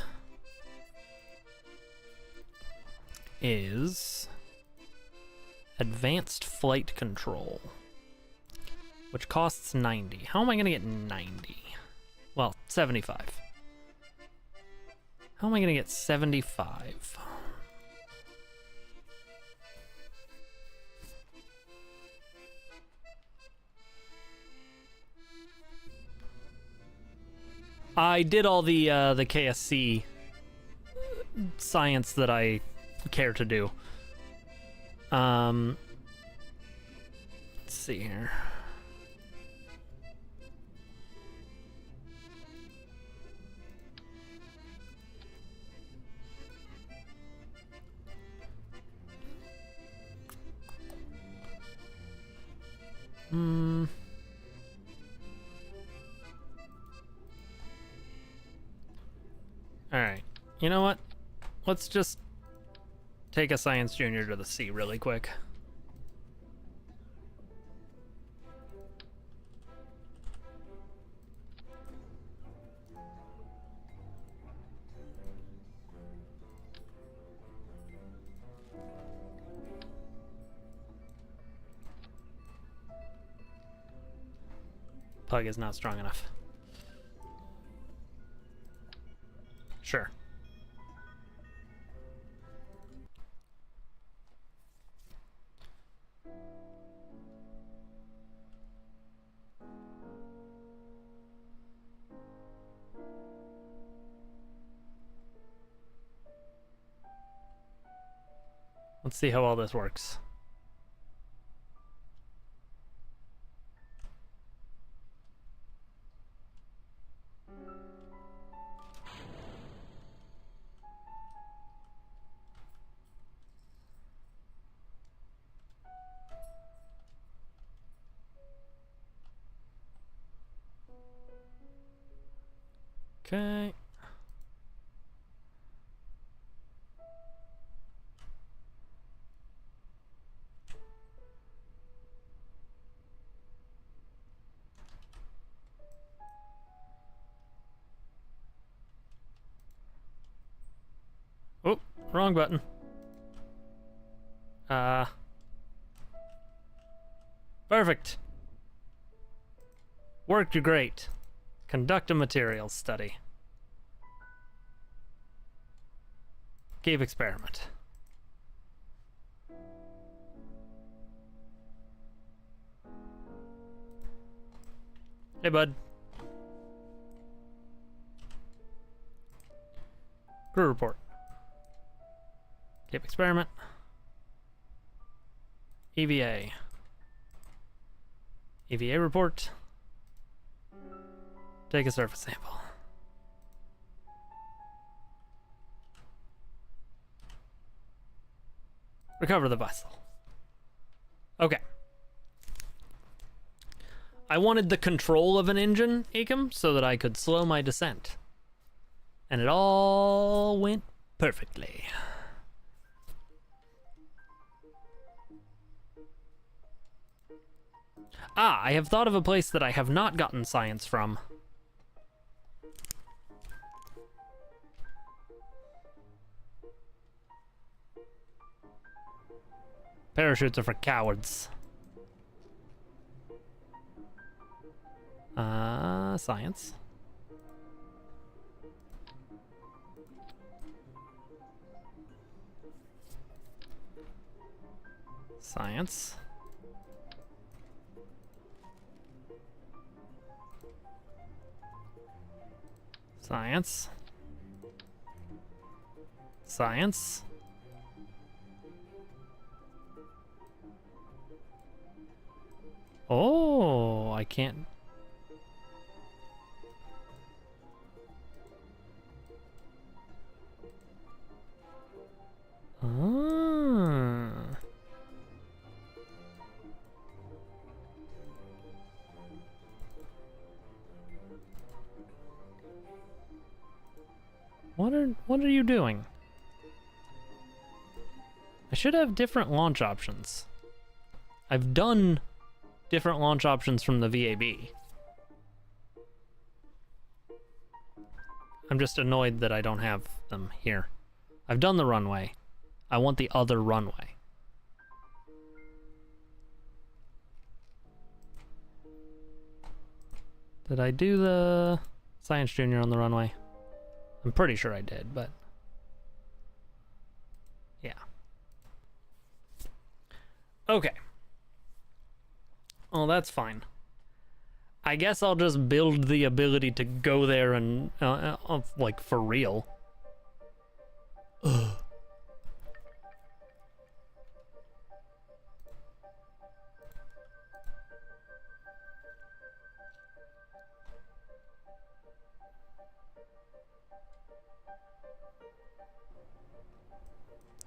is advanced flight control, which costs 90. How am I gonna get 90? Well, 75. How am I gonna get 75? I did all the KSC science that I care to do. Let's see here. Alright. You know what? Let's just take a Science Junior to the sea really quick. Pug is not strong enough. Sure. Let's see how all this works. Okay. Oh, wrong button. Perfect. Worked great. Conduct a materials study. Cave experiment. Hey, bud. Crew report. Cave experiment. EVA. EVA report. Take a surface sample. Recover the vessel. Okay. I wanted the control of an engine, Acom, so that I could slow my descent. And it all went perfectly. Ah, I have thought of a place that I have not gotten science from. Parachutes are for cowards. Science. Science. Science. Science. Oh, I can't. Ah. What are you doing? I should have different launch options. I've done different launch options from the VAB. I'm just annoyed that I don't have them here. I've done the runway. I want the other runway. Did I do the Science Junior on the runway? I'm pretty sure I did, but yeah. Okay. Oh, that's fine. I guess I'll just build the ability to go there and, like, for real. Ugh.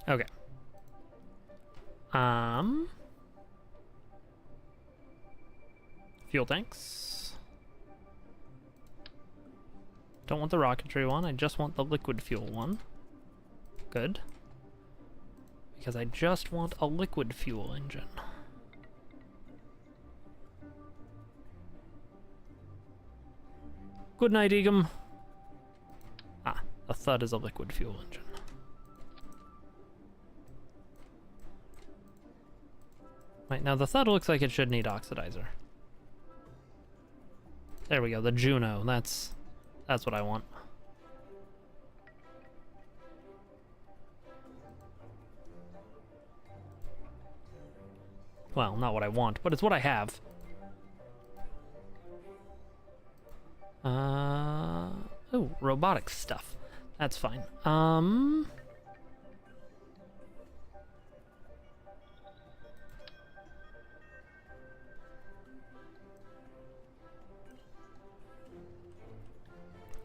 Okay. Fuel tanks. Don't want the rocketry one, I just want the liquid fuel one. Good. Because I just want a liquid fuel engine. Good night, Egum. Ah, a thud is a liquid fuel engine. Right, now the thud looks like it should need oxidizer. There we go, the Juno, that's what I want. Well, not what I want, but it's what I have. Oh, robotic stuff. That's fine.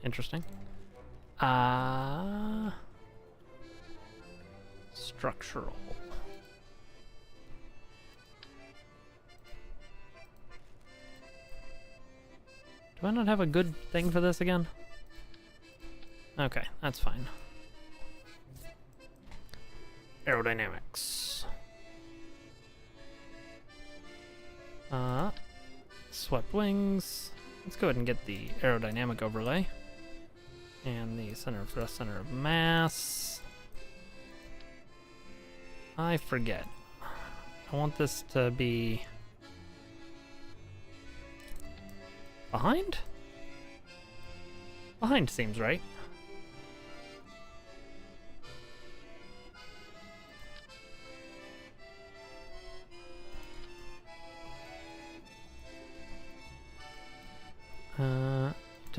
Interesting. Structural. Do I not have a good thing for this again? Okay, that's fine. Aerodynamics. Swept wings. Let's go ahead and get the aerodynamic overlay. And the center of thrust, center of mass. I forget. I want this to be behind? Behind seems right.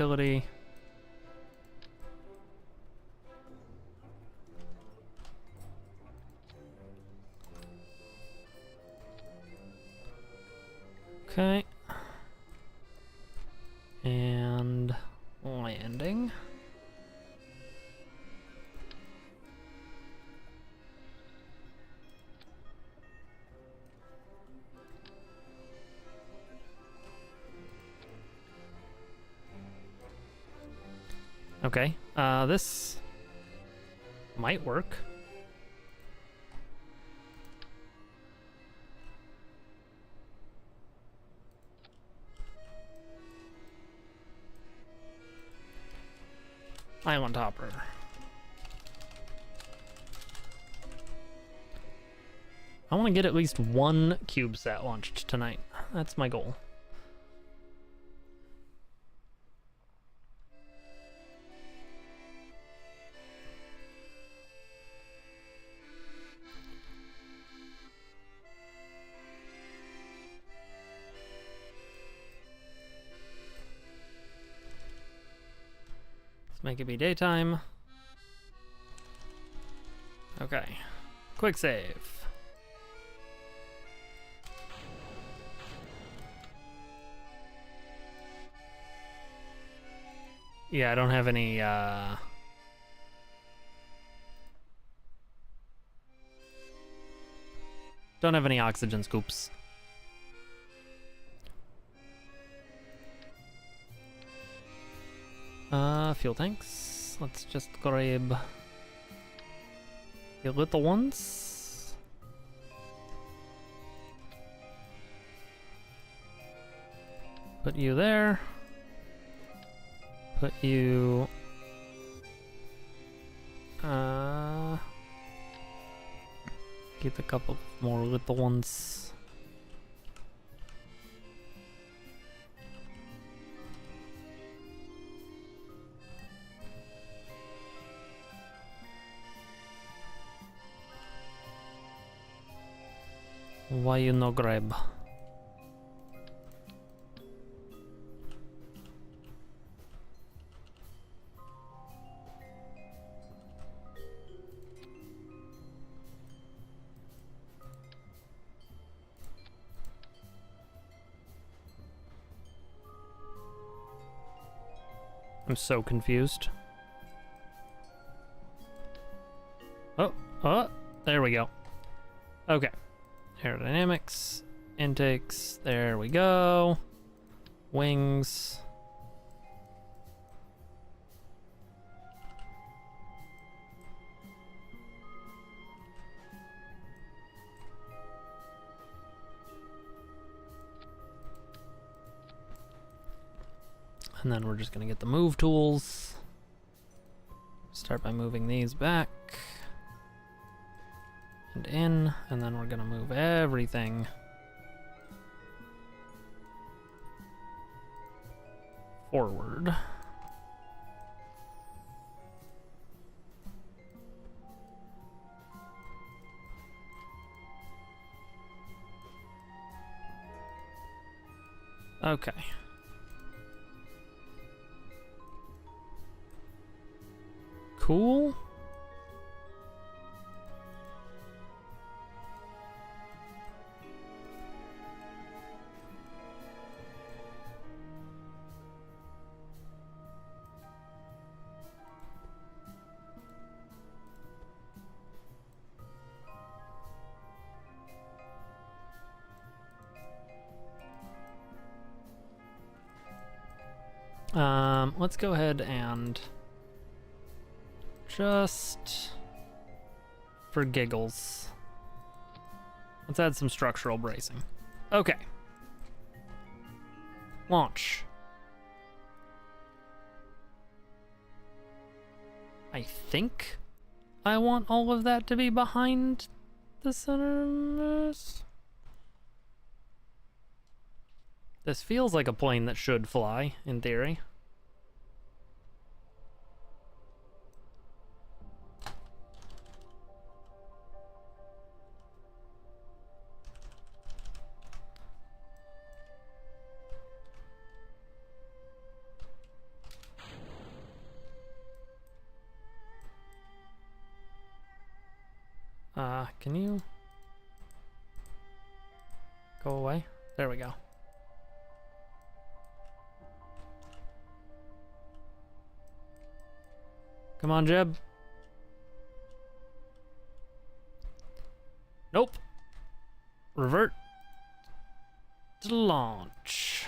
Utility. Okay. And landing. Okay, this might work. Island hopper. I want to get at least one CubeSat launched tonight. That's my goal. Make it be daytime. Okay. Quick save. Yeah, I don't have any, don't have any oxygen scoops. Fuel tanks. Let's just grab the little ones. Put you there. Put you... get a couple more little ones. Why you no grab? I'm so confused. Oh, there we go. Okay. Aerodynamics, intakes, there we go. Wings. And then we're just gonna get the move tools. Start by moving these back. And in, and then we're gonna move everything forward. Okay. Cool. Let's go ahead and Just for giggles. Let's add some structural bracing. Okay. Launch. I think I want all of that to be behind the center. This feels like a plane that should fly, in theory. Can you go away? There we go. Come on, Jeb. Nope. Revert to launch.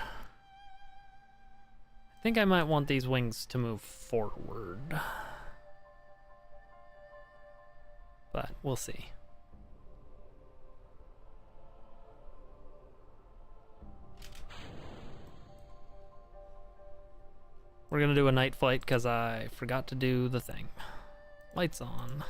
I think I might want these wings to move forward. But we'll see. We're gonna do a night flight because I forgot to do the thing. Lights on.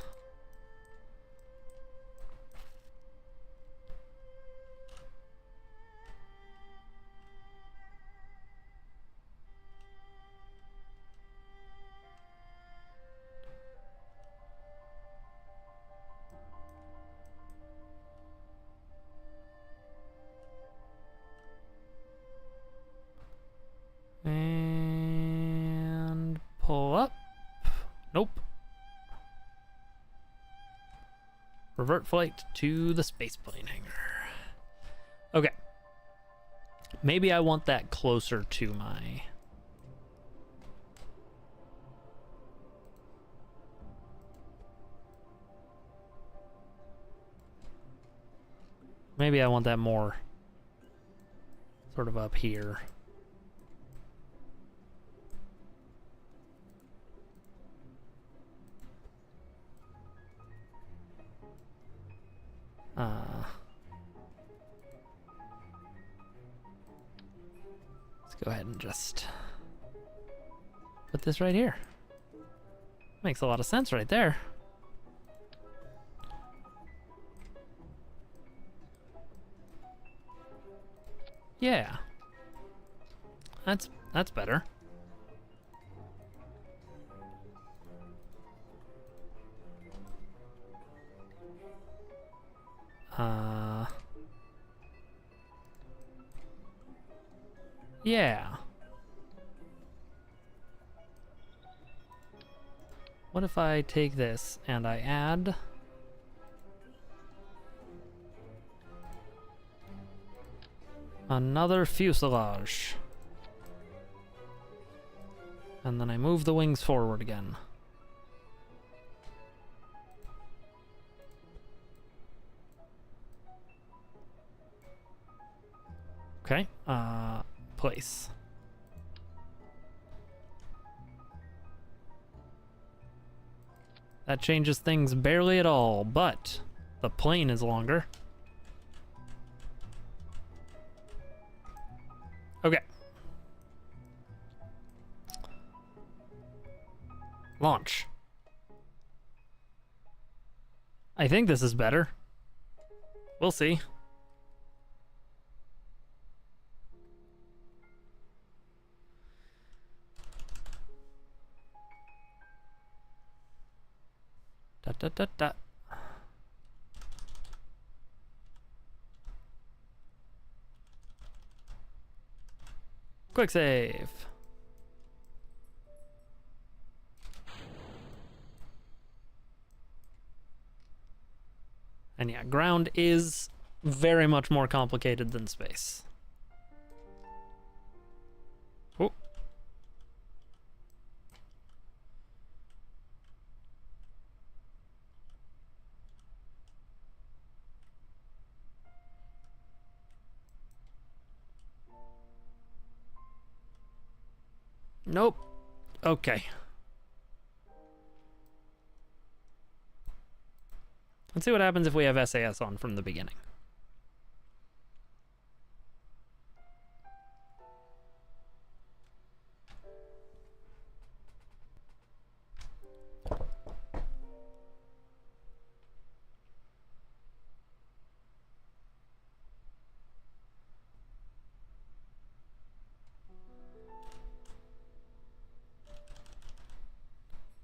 And pull up. Nope. Revert flight to the spaceplane hangar. Okay. Maybe I want that closer to my... Maybe I want that more sort of up here. Let's go ahead and just put this right here. Makes a lot of sense right there. Yeah. That's better. Yeah. What if I take this and I add another fuselage? And then I move the wings forward again. Okay, place. That changes things barely at all, but the plane is longer. Okay. Launch. I think this is better. We'll see. Da. Quick save. And yeah, ground is very much more complicated than space. Oh. Nope. Okay. Let's see what happens if we have SAS on from the beginning.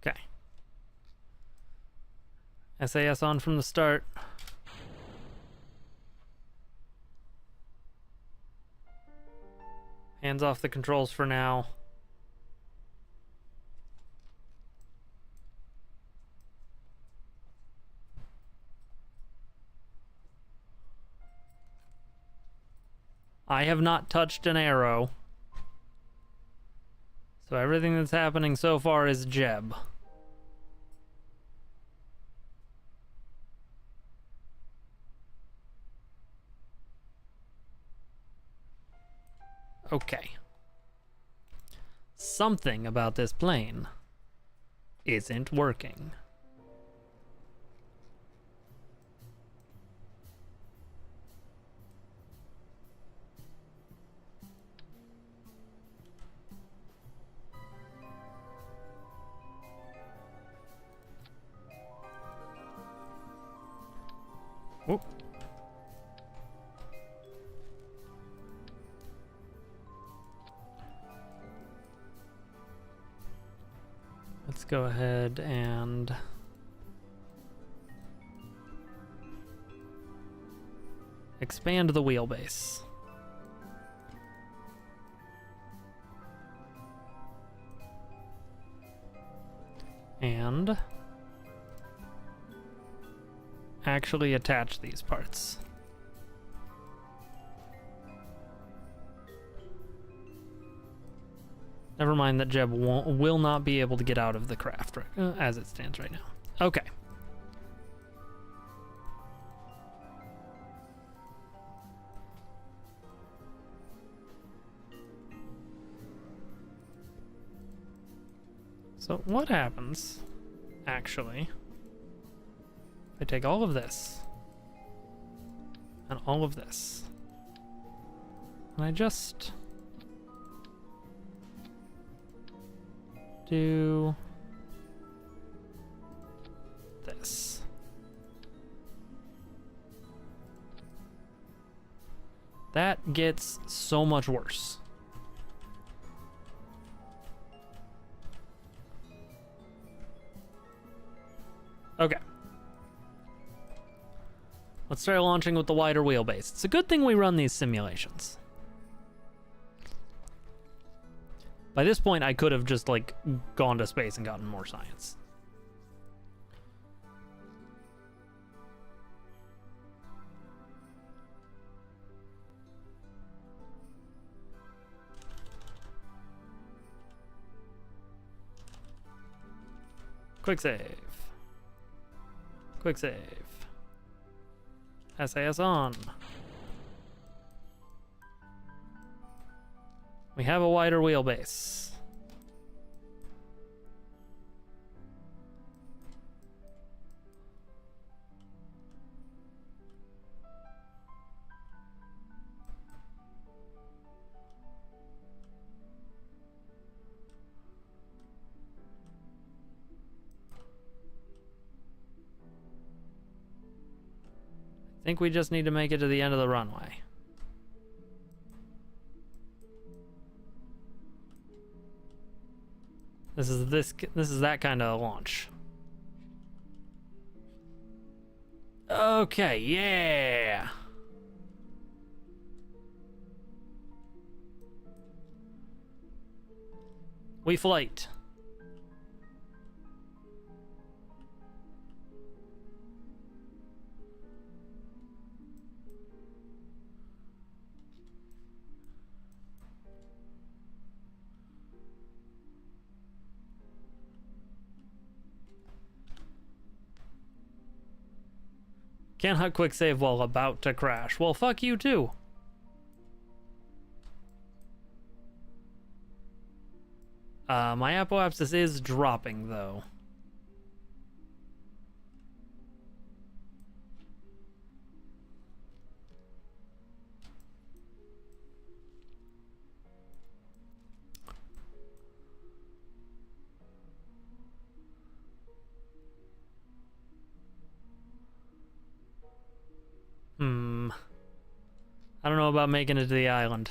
Okay. SAS on from the start. Hands off the controls for now. I have not touched an arrow. So everything that's happening so far is Jeb. Okay. Something about this plane isn't working. Whoop. Let's go ahead and expand the wheelbase. And actually attach these parts. Never mind that Jeb will not be able to get out of the craft as it stands right now. Okay. So what happens, actually, if I take all of this and all of this, and I just do this. That gets so much worse. Okay. Let's try launching with the wider wheelbase. It's a good thing we run these simulations. By this point, I could have just, like, gone to space and gotten more science. Quick save. Quick save. SAS on. We have a wider wheelbase. I think we just need to make it to the end of the runway. This is that kind of launch. Okay, yeah. We flight. Can't hot quick save while about to crash. Well, fuck you too. My apoapsis is dropping though. know about making it to the island.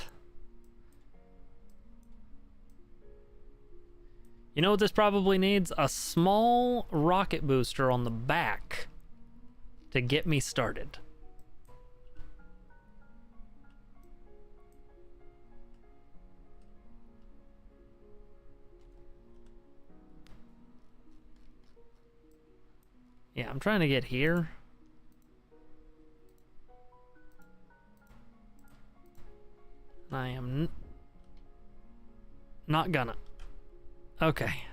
You know what this probably needs? A small rocket booster on the back to get me started. Yeah, I'm trying to get here. I am not gonna. Okay.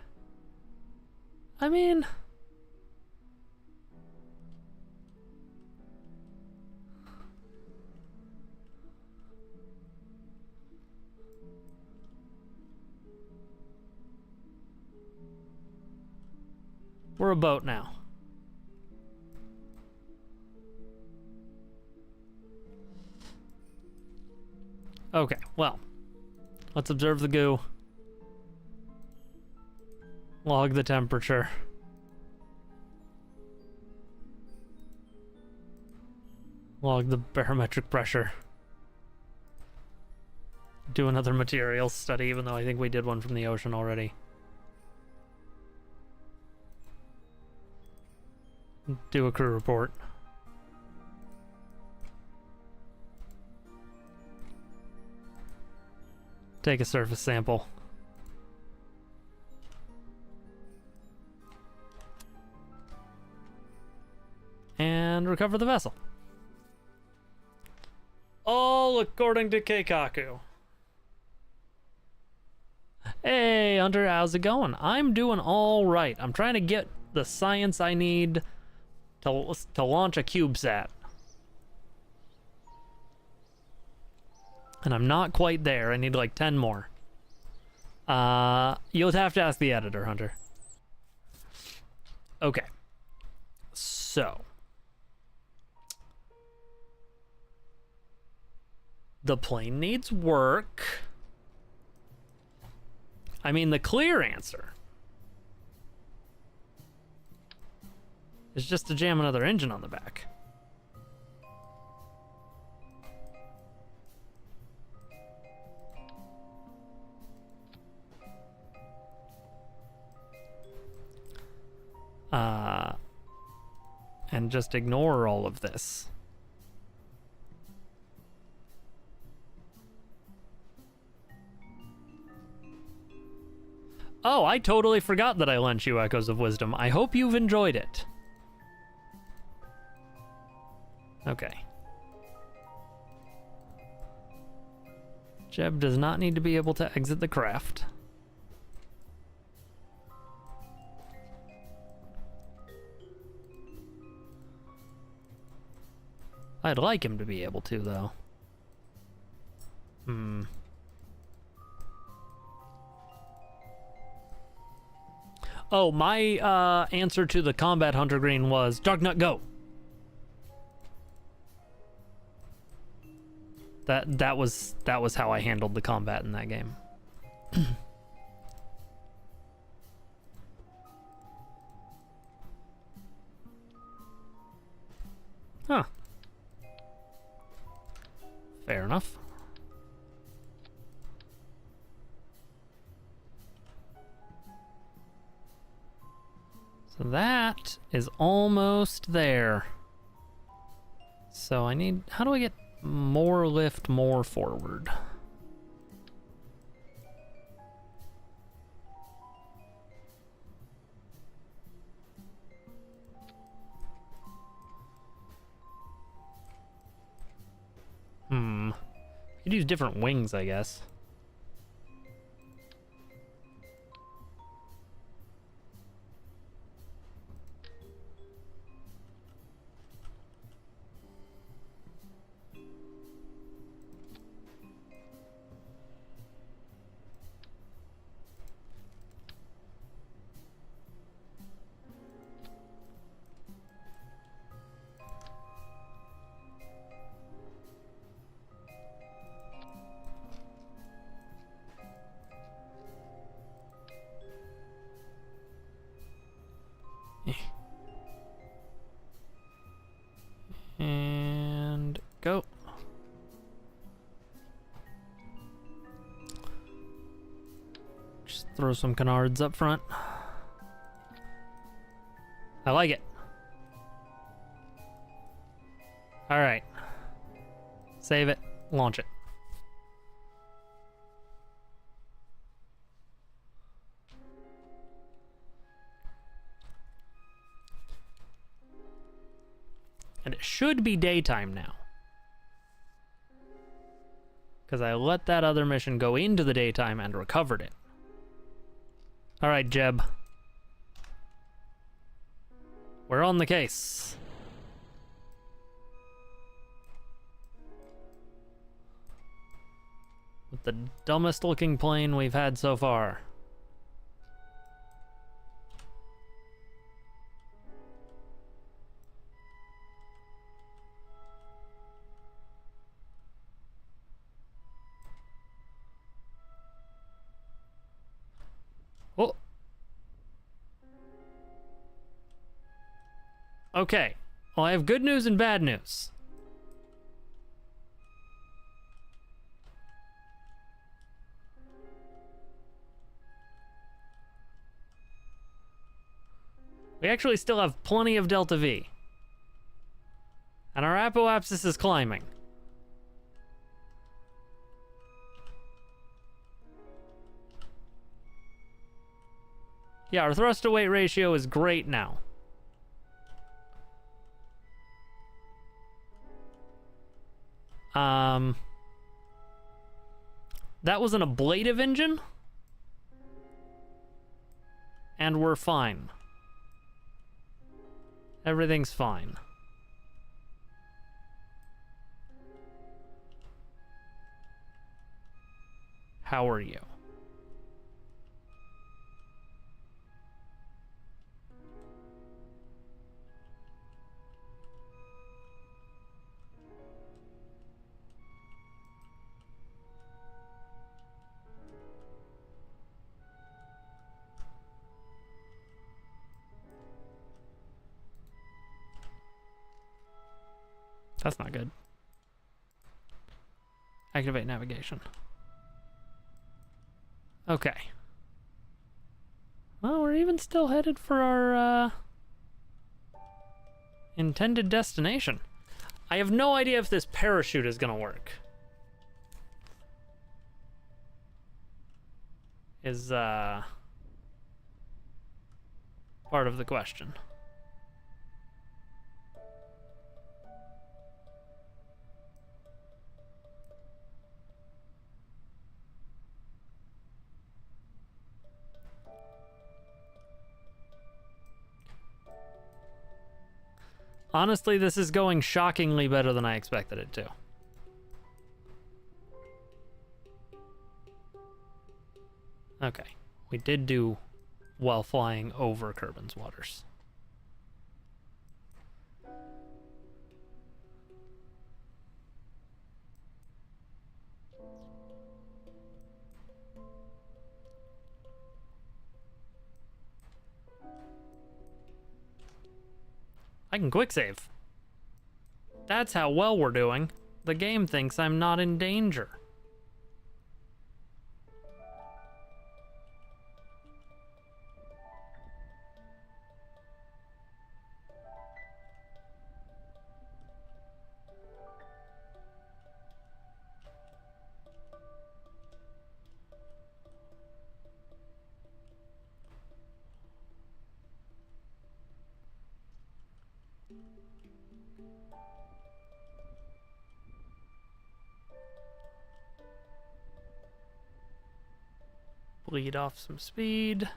I mean... we're a boat now. Okay, well, let's observe the goo. Log the temperature. Log the barometric pressure. Do another materials study, even though I think we did one from the ocean already. Do a crew report. Take a surface sample. And recover the vessel. All according to Keikaku. Hey, Hunter, how's it going? I'm doing all right. I'm trying to get the science I need to launch a CubeSat. And I'm not quite there. I need like 10 more. You'll have to ask the editor, Hunter. Okay. So. The plane needs work. I mean, the clear answer is just to jam another engine on the back. And just ignore all of this. Oh, I totally forgot that I lent you Echoes of Wisdom. I hope you've enjoyed it. Okay. Jeb does not need to be able to exit the craft. I'd like him to be able to, though. Oh, my answer to the combat Hunter Green was Darknut, go. That was how I handled the combat in that game. Huh. Fair enough. So that is almost there. So I need, how do I get more lift, more forward? Could use different wings, I guess. Throw some canards up front. I like it. Alright. Save it. Launch it. And it should be daytime now. Because I let that other mission go into the daytime and recovered it. Alright, Jeb. We're on the case. With the dumbest looking plane we've had so far. Oh. Okay. Well, I have good news and bad news. We actually still have plenty of Delta V. And our apoapsis is climbing. Yeah, our thrust to weight ratio is great now. That was an ablative engine. And we're fine. Everything's fine. How are you? That's not good. Activate navigation. Okay. Well, we're even still headed for our intended destination. I have no idea if this parachute is gonna work. Is part of the question. Honestly, this is going shockingly better than I expected it to. Okay, we did do well flying over Kerbin's waters. I can quick save. That's how well we're doing. The game thinks I'm not in danger. Bleed off some speed.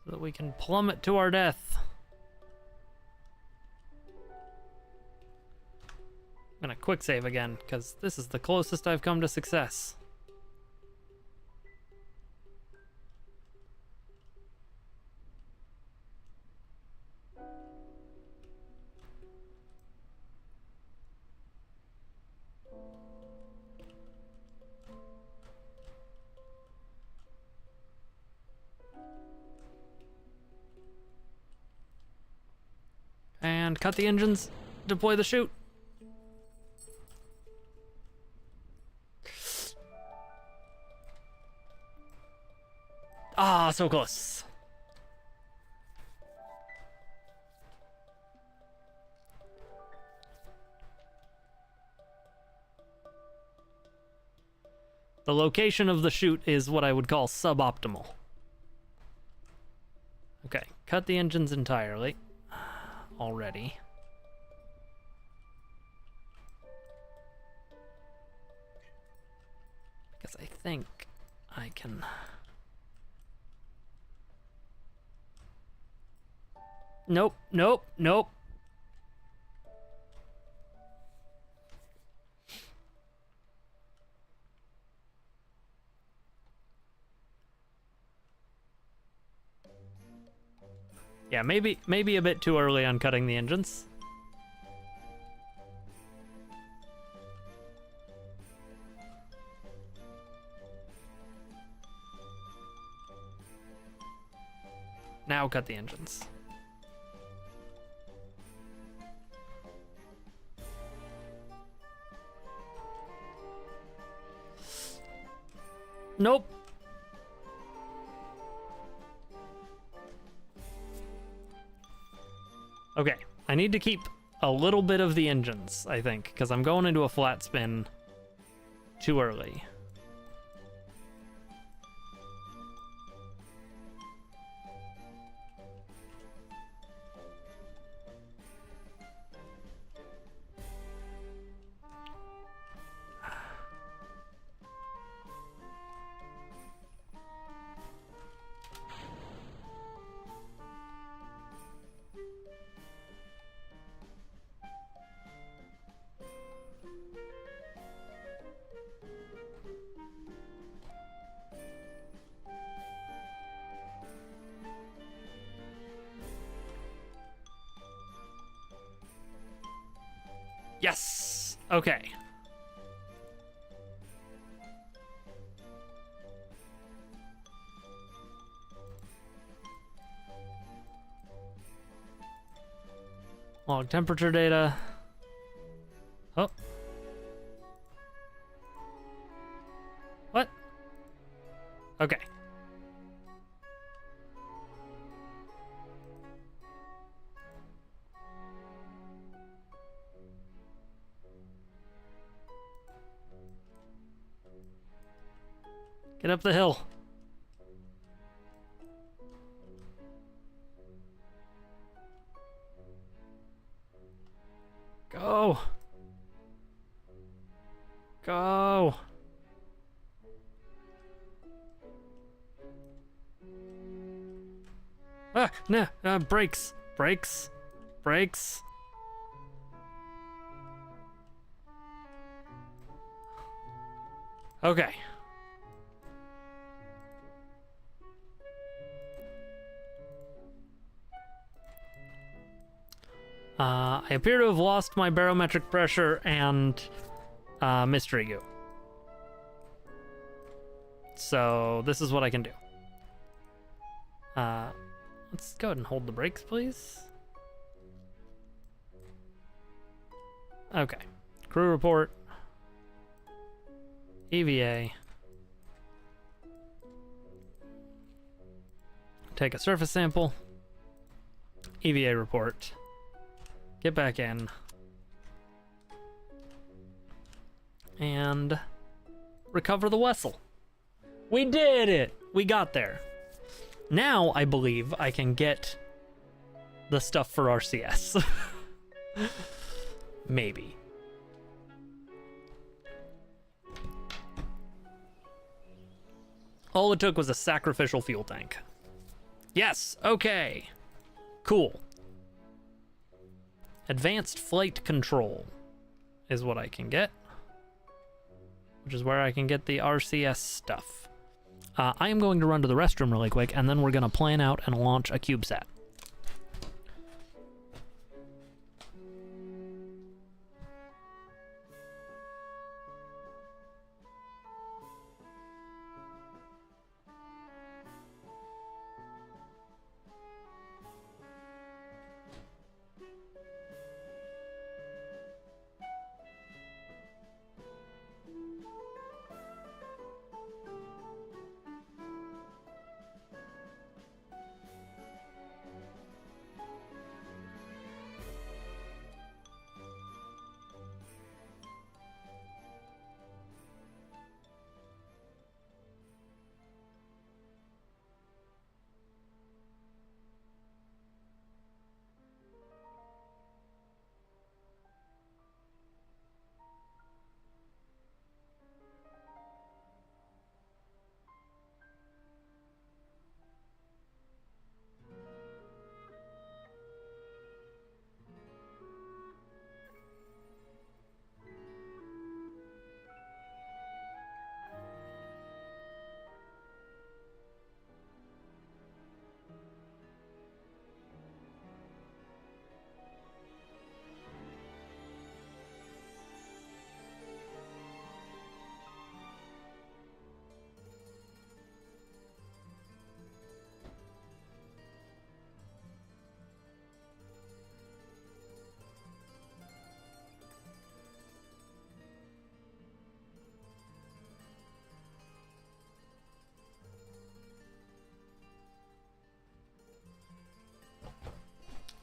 So that we can plummet to our death. I'm gonna quick save again, because this is the closest I've come to success. cut the engines, deploy the chute. Ah, so close. The location of the chute is what I would call suboptimal. Okay, cut the engines entirely. Already. Because I think I can... Nope, nope, nope. Yeah, maybe a bit too early on cutting the engines. Now cut the engines. Nope. Okay, I need to keep a little bit of the engines, I think, because I'm going into a flat spin too early. Yes! Okay. Log temperature data. Oh. What? Okay. Get up the hill. Go. Go. Ah, no, brakes, brakes, brakes. Okay. I appear to have lost my barometric pressure and mystery goo. So this is what I can do. Let's go ahead and hold the brakes, please. Okay. Crew report. EVA. Take a surface sample. EVA report. Get back in. And recover the vessel. We did it! We got there. Now, I believe, I can get the stuff for RCS. Maybe. All it took was a sacrificial fuel tank. Yes, okay. Cool. Advanced flight control is what I can get, which is where I can get the RCS stuff. I am going to run to the restroom really quick, and then we're going to plan out and launch a CubeSat.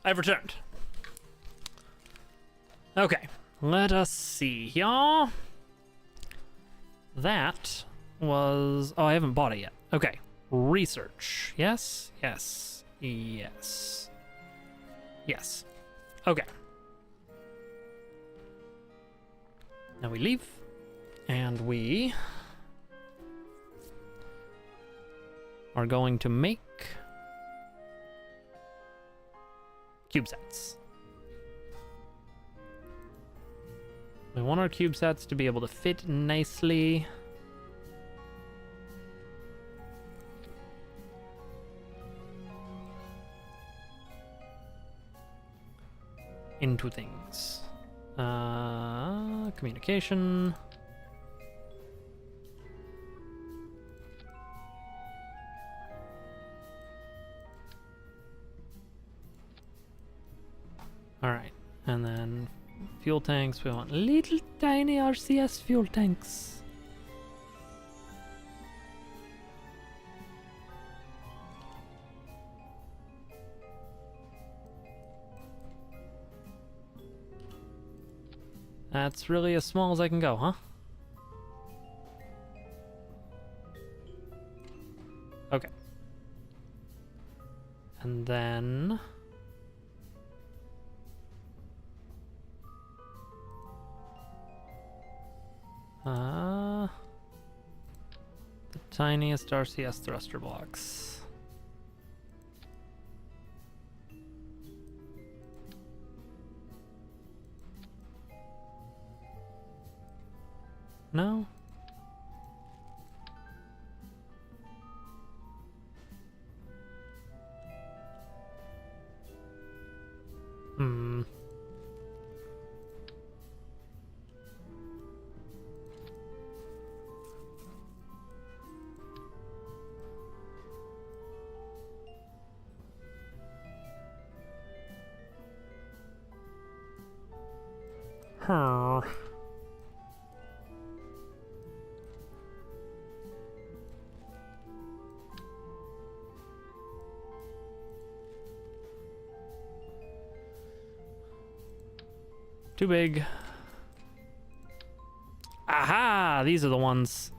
I've returned. Okay, let us see here. That was... Oh, I haven't bought it yet. Okay, research. Yes, yes, yes. Yes. Okay. Now we leave, and we are going to make CubeSats. We want our CubeSats to be able to fit nicely into things. Communication. All right, and then fuel tanks. We want little tiny RCS fuel tanks. That's really as small as I can go, huh? Okay. And then... the tiniest RCS thruster blocks. No? Hmm. Huh. Too big. Aha! These are the ones.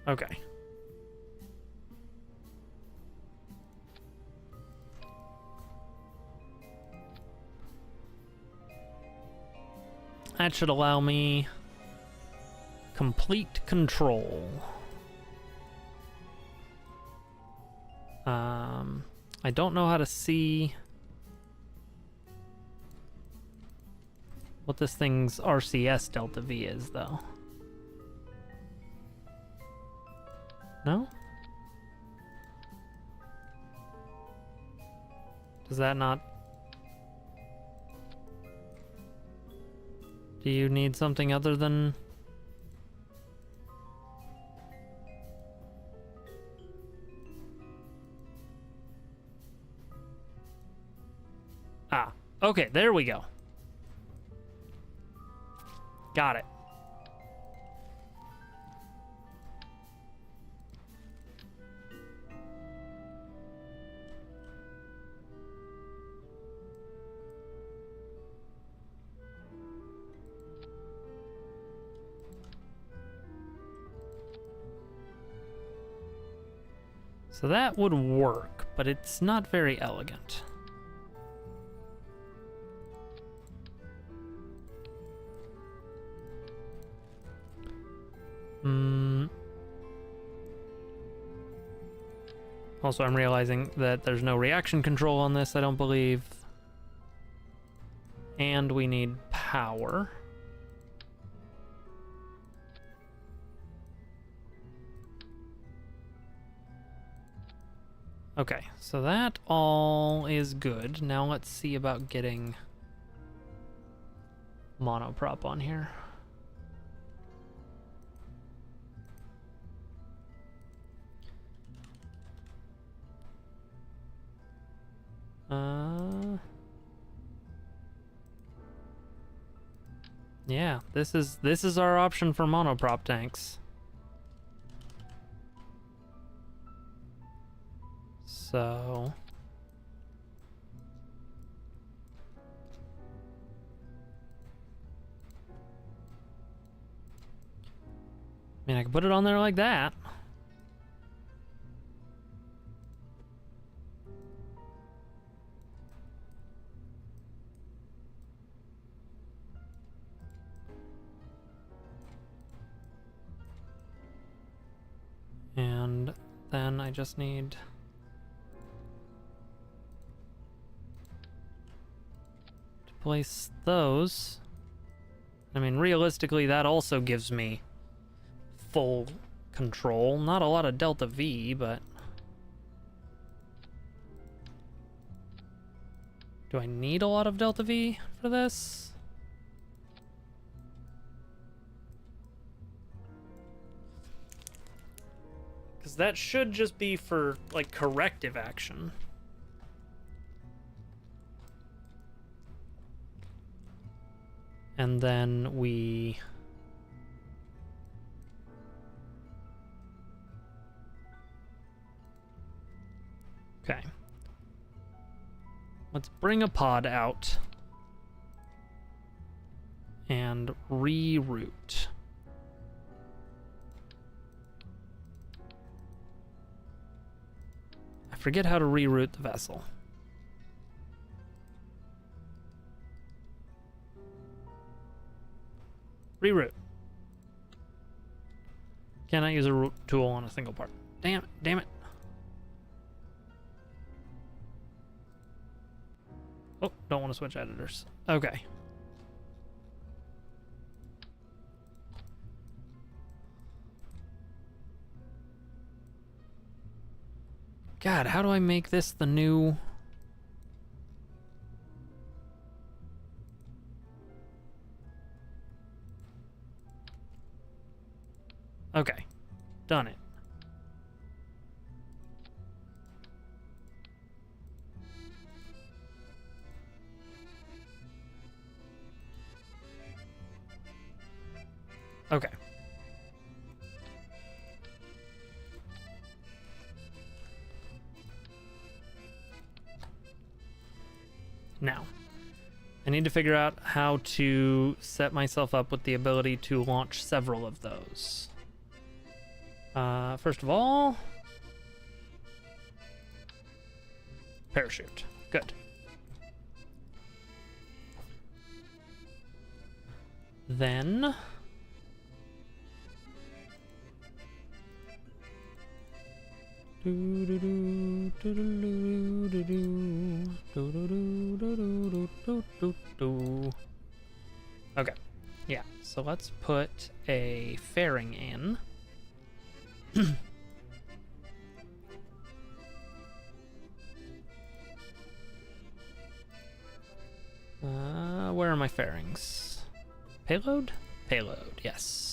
Okay. That should allow me complete control. I don't know how to see what this thing's RCS delta V is, though. No? Does that not... Do you need something other than... Ah, okay, there we go. Got it. So that would work, but it's not very elegant. Also, I'm realizing that there's no reaction control on this, I don't believe. And we need power. Okay, so that all is good. Now let's see about getting monoprop on here. Yeah, this is our option for monoprop tanks. So I mean, I can put it on there like that. And then I just need to place those. I mean, realistically, that also gives me full control. Not a lot of Delta V, but... Do I need a lot of Delta V for this? Because that should just be for, like, corrective action. And then we... Okay. Let's bring a pod out and reroute. I forget how to reroute the vessel. Reroute. Cannot use a route tool on a single part. Damn it, damn it. Oh, don't want to switch editors. Okay. God, how do I make this the new... Okay. Done it. Okay. Now, I need to figure out how to set myself up with the ability to launch several of those. First of all, parachute. Good. Then... Okay, yeah, so let's put a fairing in. Where are my fairings? Payload? Payload, yes.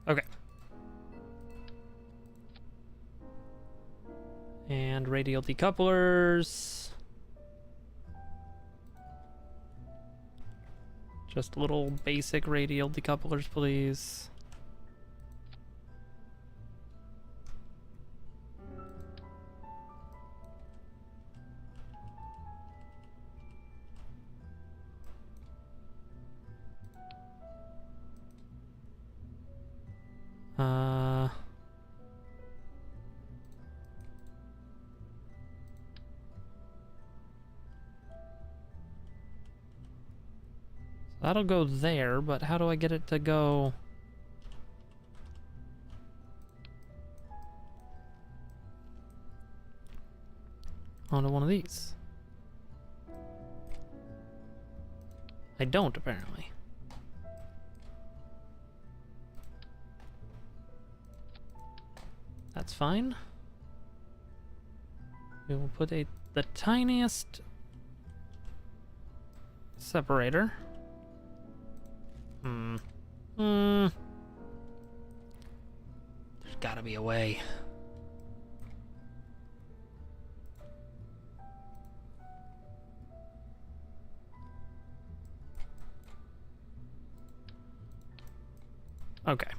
Okay. And radial decouplers. Just little basic radial decouplers, please. That'll go there, but how do I get it to go? onto one of these. I don't, apparently. That's fine. We will put the tiniest separator. There's gotta be a way. Okay.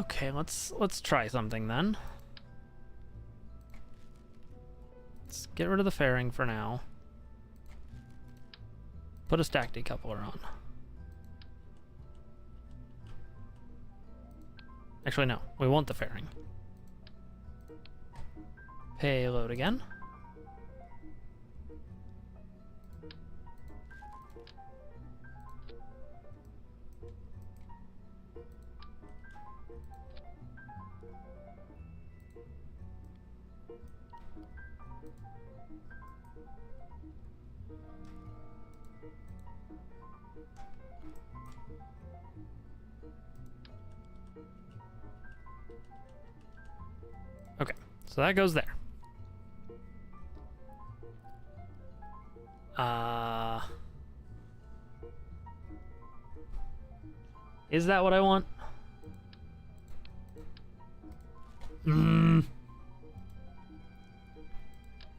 Okay, let's try something then. Let's get rid of the fairing for now. Put a stack decoupler on. Actually, no, we want the fairing. Payload again. Okay, so that goes there. Is that what I want?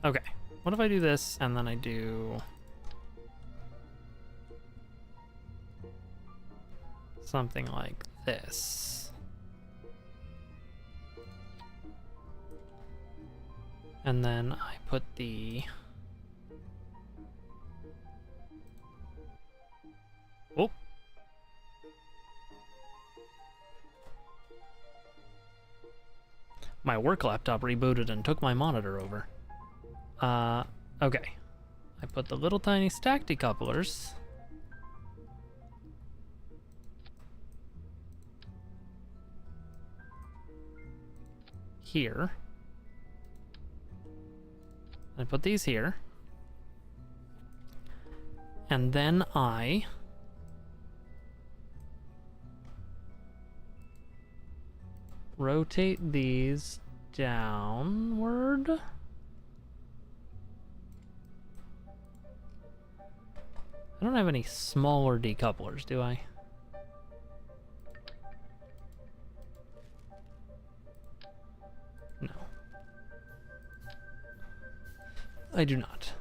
Okay, what if I do this and then I do something like this? And then I put the... Oh. My work laptop rebooted and took my monitor over. Okay. I put the little tiny stack decouplers here. I put these here. And then I rotate these downward. I don't have any smaller decouplers, do I? No. I do not.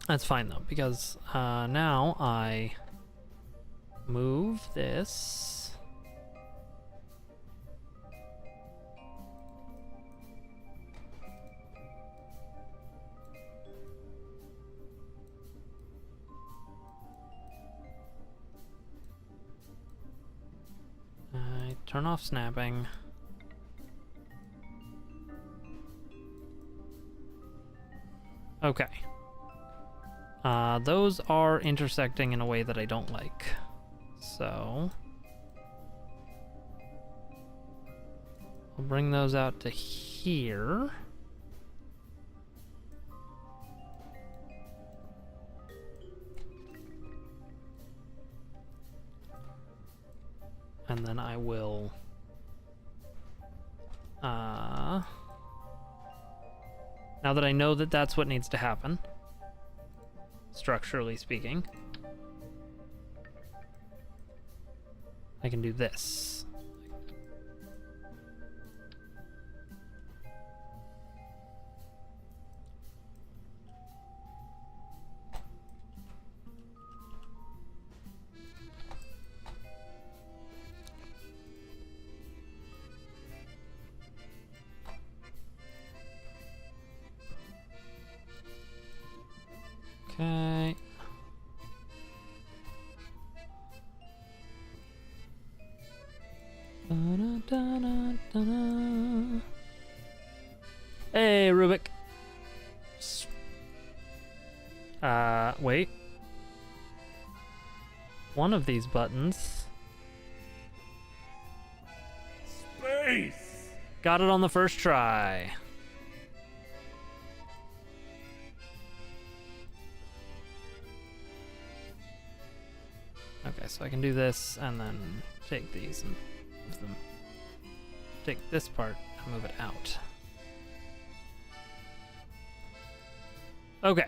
That's fine though, because now I move this. I turn off snapping. Okay. Those are intersecting in a way that I don't like. So I'll bring those out to here. And then I will now that I know that that's what needs to happen, structurally speaking, I can do this. Okay. Da-da-da-da-da-da. Hey, Rubik. Wait. one of these buttons. Space! Got it on the first try. Okay, so I can do this and then take these and move them. Take this part and move it out. Okay.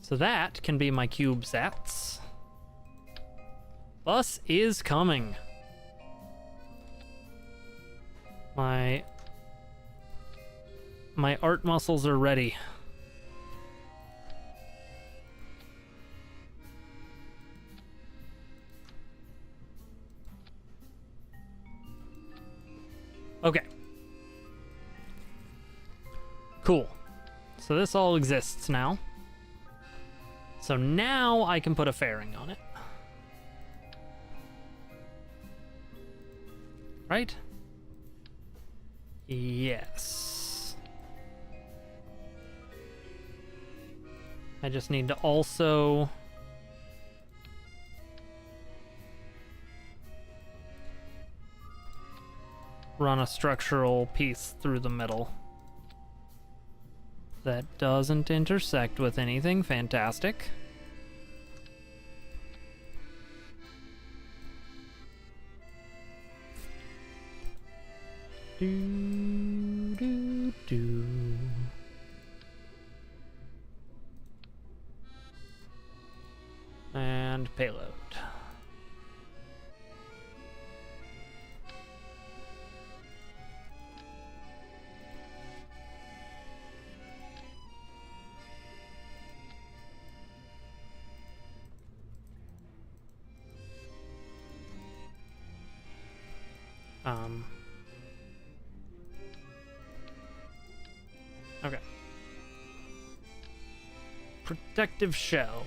So that can be my CubeSats. Bus is coming. My art muscles are ready. Okay. Cool. So this all exists now. So now I can put a fairing on it. Right? Yes. I just need to also run a structural piece through the middle that doesn't intersect with anything fantastic. Do, do, do. And payload. Okay. Protective shell.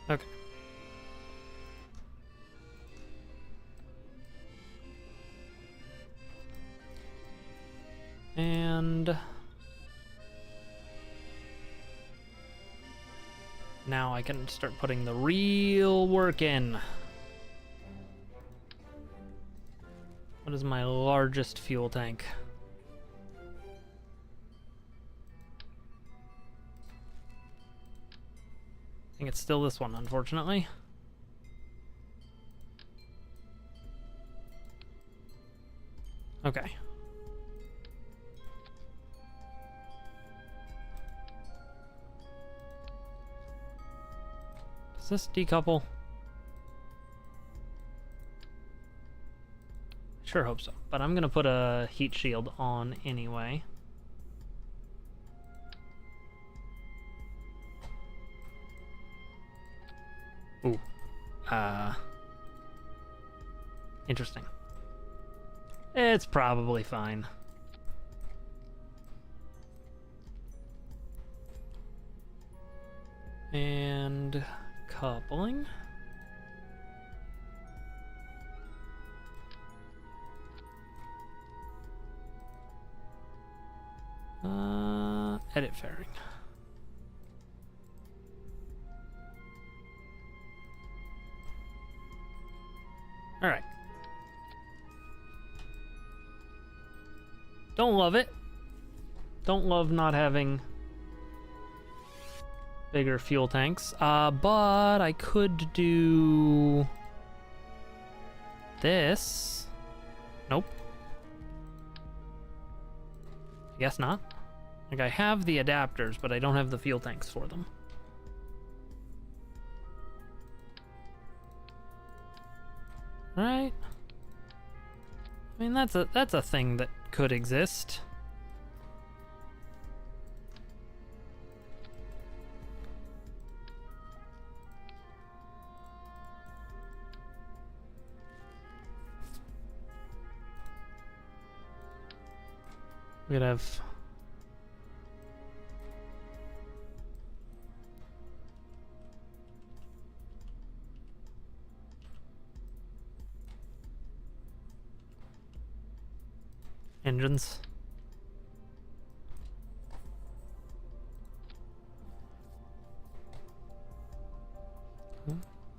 Okay. And now I can start putting the real work in. What is my largest fuel tank? I think it's still this one, unfortunately. Okay. Does this decouple? Sure hope so, but I'm gonna put a heat shield on anyway. Ooh. Interesting. It's probably fine. And coupling. Edit fairing. All right. Don't love it. Don't love not having bigger fuel tanks. But I could do this. Nope. I guess not. Like, I have the adapters, but I don't have the fuel tanks for them. Right? I mean, that's a thing that could exist. We could have engines.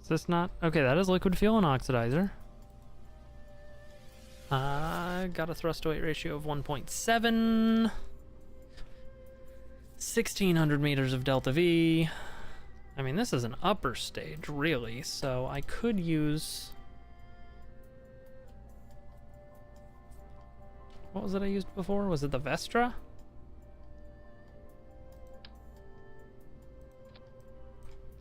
Is this not? Okay, that is liquid fuel and oxidizer. Got a thrust to weight ratio of 1.7. 1600 meters of delta V. I mean, this is an upper stage, really, so I could use... What was it I used before? Was it the Vestra?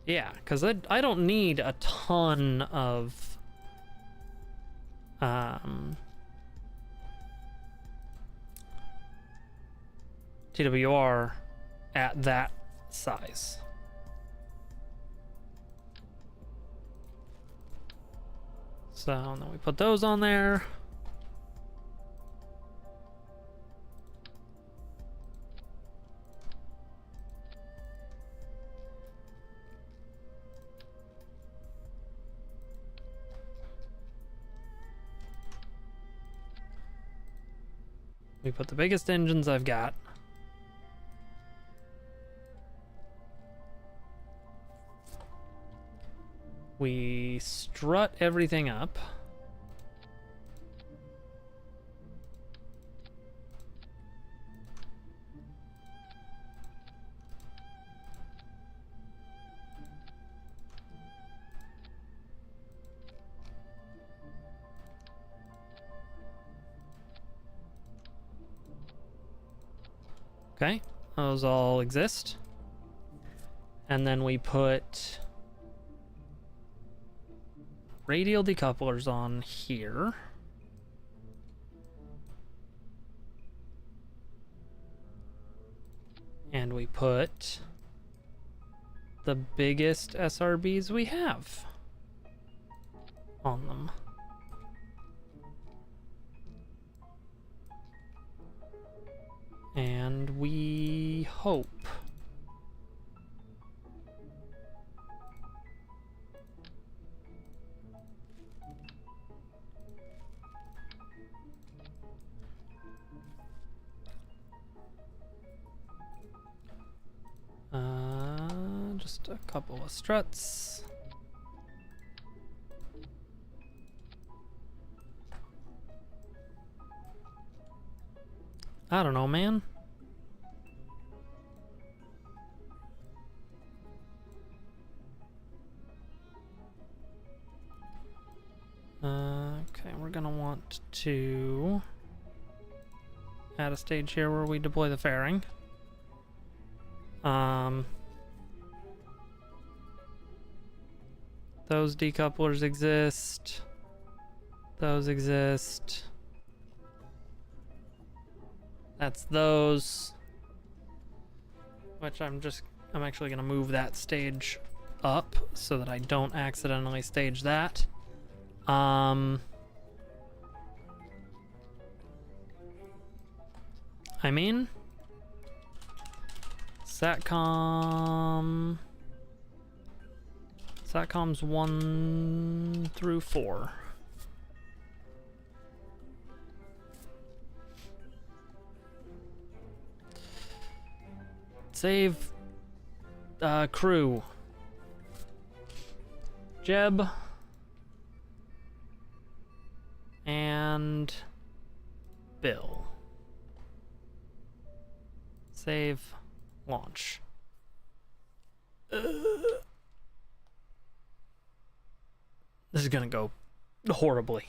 Yeah, because I don't need a ton of... TWR at that size. So then we put those on there. We put the biggest engines I've got. We strut everything up. Okay, those all exist. And then we put radial decouplers on here. And we put the biggest SRBs we have on them. And we hope. Just a couple of struts. I don't know, man. Okay, we're gonna want to add a stage here where we deploy the fairing. Those decouplers exist. Those exist. That's those. Which I'm actually gonna move that stage up so that I don't accidentally stage that. I mean, Satcoms 1 through 4. Save crew. Jeb and Bill. Save, launch. This is gonna go horribly.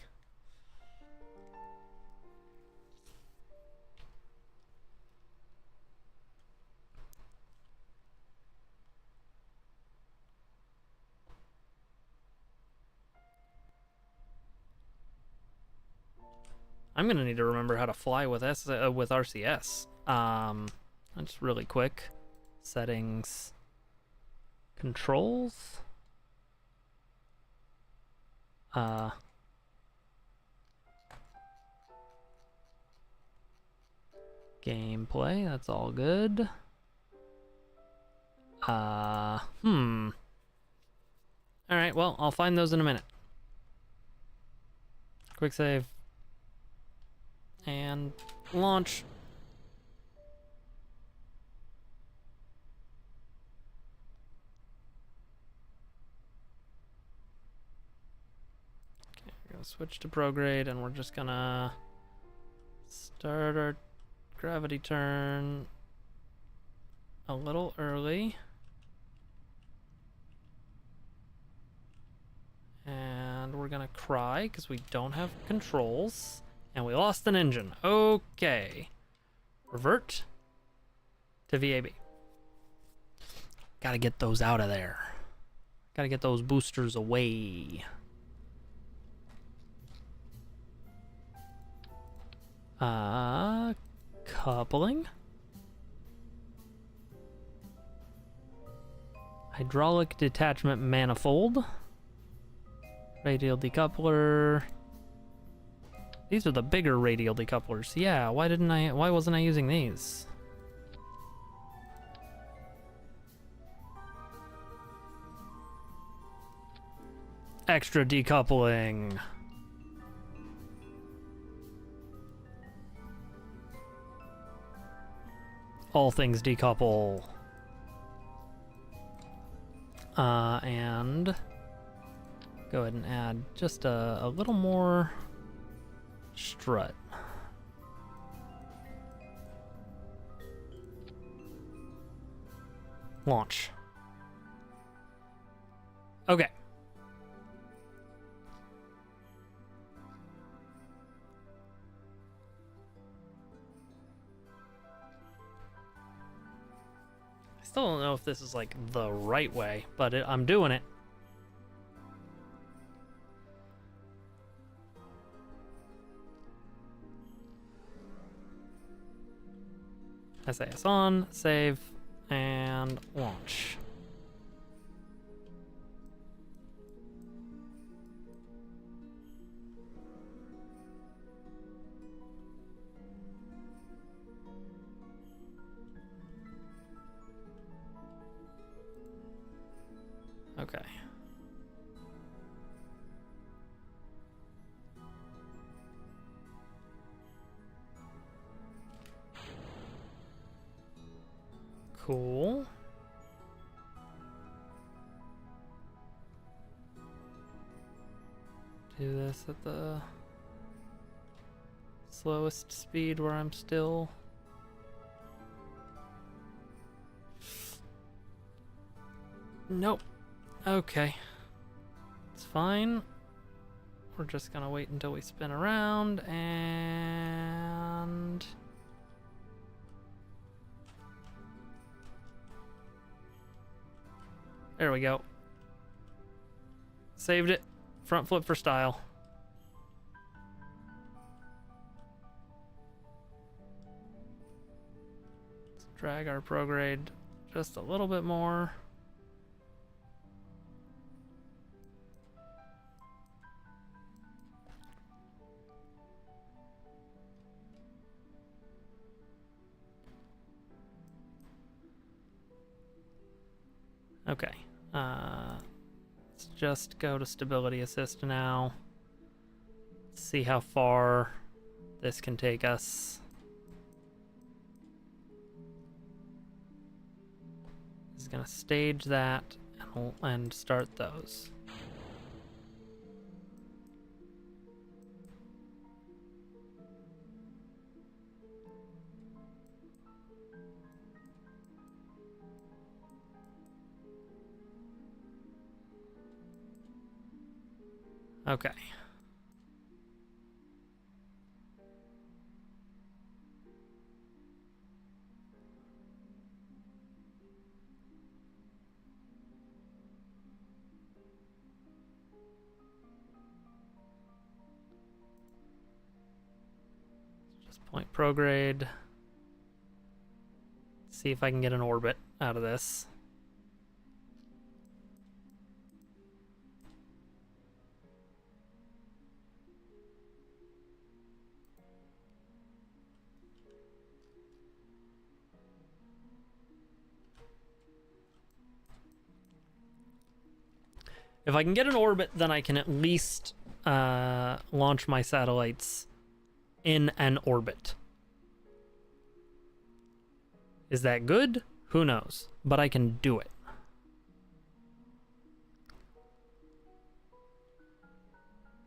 I'm gonna need to remember how to fly with with RCS. Just really quick. Settings. Controls. Gameplay, that's all good. Alright, well, I'll find those in a minute. Quick save. And launch. Okay, we're gonna switch to prograde, and we're just gonna start our gravity turn a little early. And we're gonna cry because we don't have controls. And we lost an engine. Okay. Revert to VAB. Gotta get those out of there. Gotta get those boosters away. Coupling. Hydraulic detachment manifold. Radial decoupler. These are the bigger radial decouplers. Yeah, why wasn't I using these? Extra decoupling. All things decouple. And go ahead and add just a little more strut. Launch. Okay. I still don't know if this is like the right way, but I'm doing it. SAS on, save, and launch. Okay. Cool. Do this at the slowest speed where I'm still. Nope. Okay. It's fine. We're just gonna wait until we spin around and... There we go. Saved it. Front flip for style. Let's drag our prograde just a little bit more. Okay. Let's just go to stability assist now. See how far this can take us. This is gonna stage that and start those. Okay. Just point prograde. See if I can get an orbit out of this. If I can get an orbit, then I can at least launch my satellites in an orbit. Is that good? Who knows? But I can do it.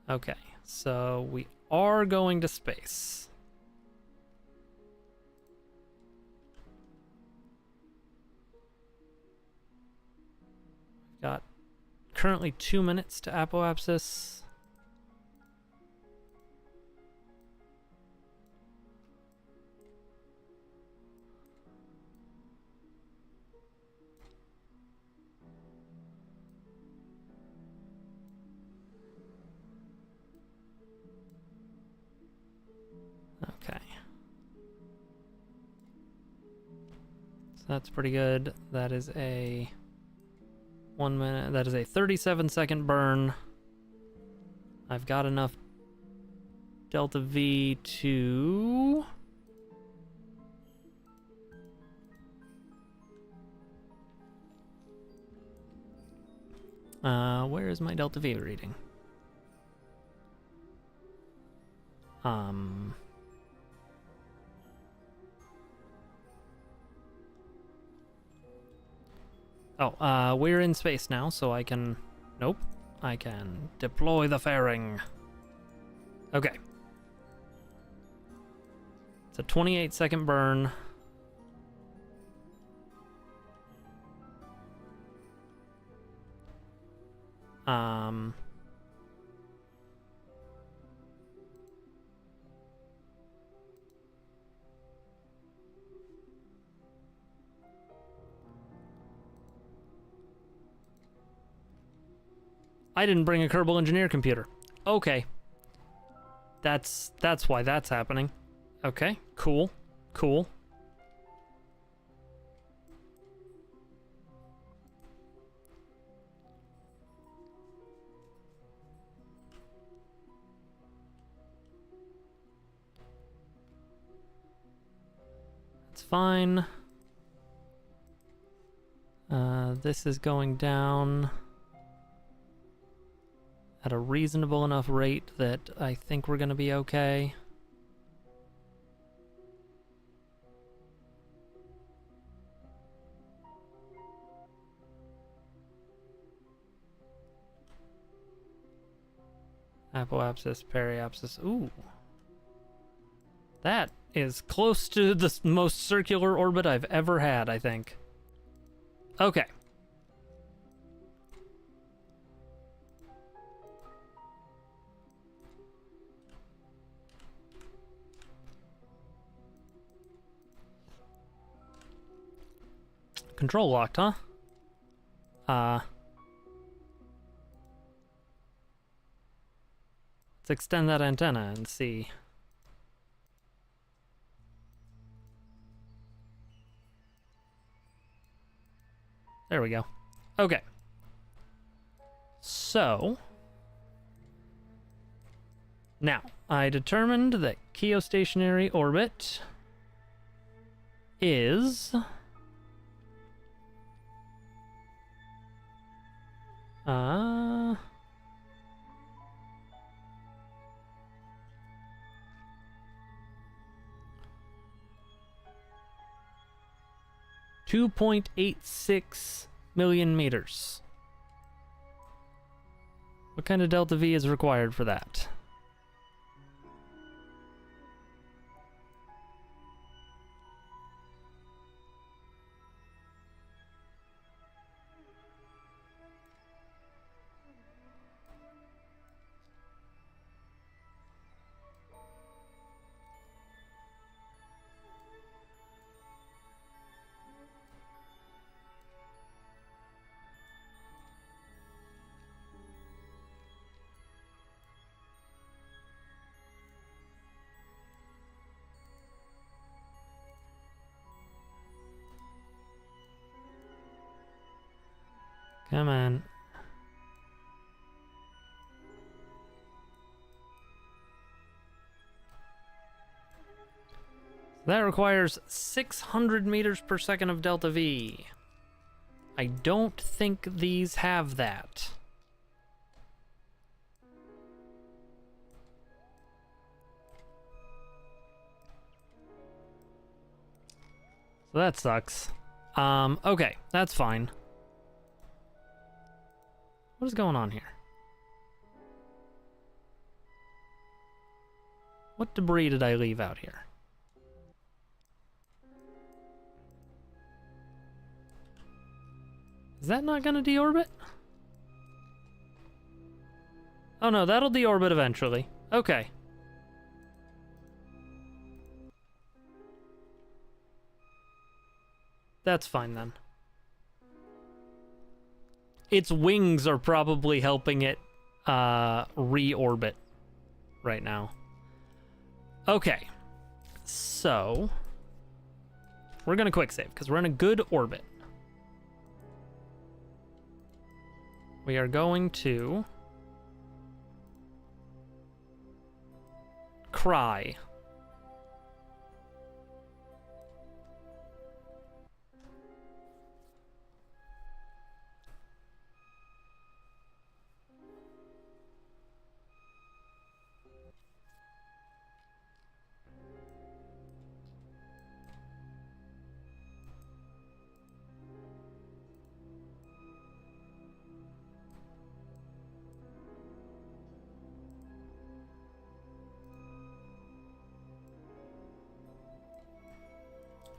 Okay, so we are going to space. Got currently 2 minutes to apoapsis. Okay. So that's pretty good. That is a 1 minute. That is a 37-second burn. I've got enough delta V to... where is my delta V reading? Oh, we're in space now, so I can... Nope. I can deploy the fairing. Okay. It's a 28-second burn. I didn't bring a Kerbal Engineer computer. Okay. That's why that's happening. Okay, cool. Cool. That's fine. This is going down at a reasonable enough rate that I think we're going to be okay. Apoapsis, periapsis. Ooh. That is close to the most circular orbit I've ever had, I think. Okay. Control locked, huh? Let's extend that antenna and see. There we go. Okay. So, now, I determined that geostationary orbit is... 2.86 million meters. What kind of delta V is required for that? Come on. That requires 600 meters per second of delta V. I don't think these have that. So that sucks. Okay, that's fine. What is going on here? What debris did I leave out here? Is that not gonna deorbit? Oh no, that'll deorbit eventually. Okay. That's fine then. Its wings are probably helping it reorbit right now. Okay. So we're gonna quick save because we're in a good orbit. We are going to cry.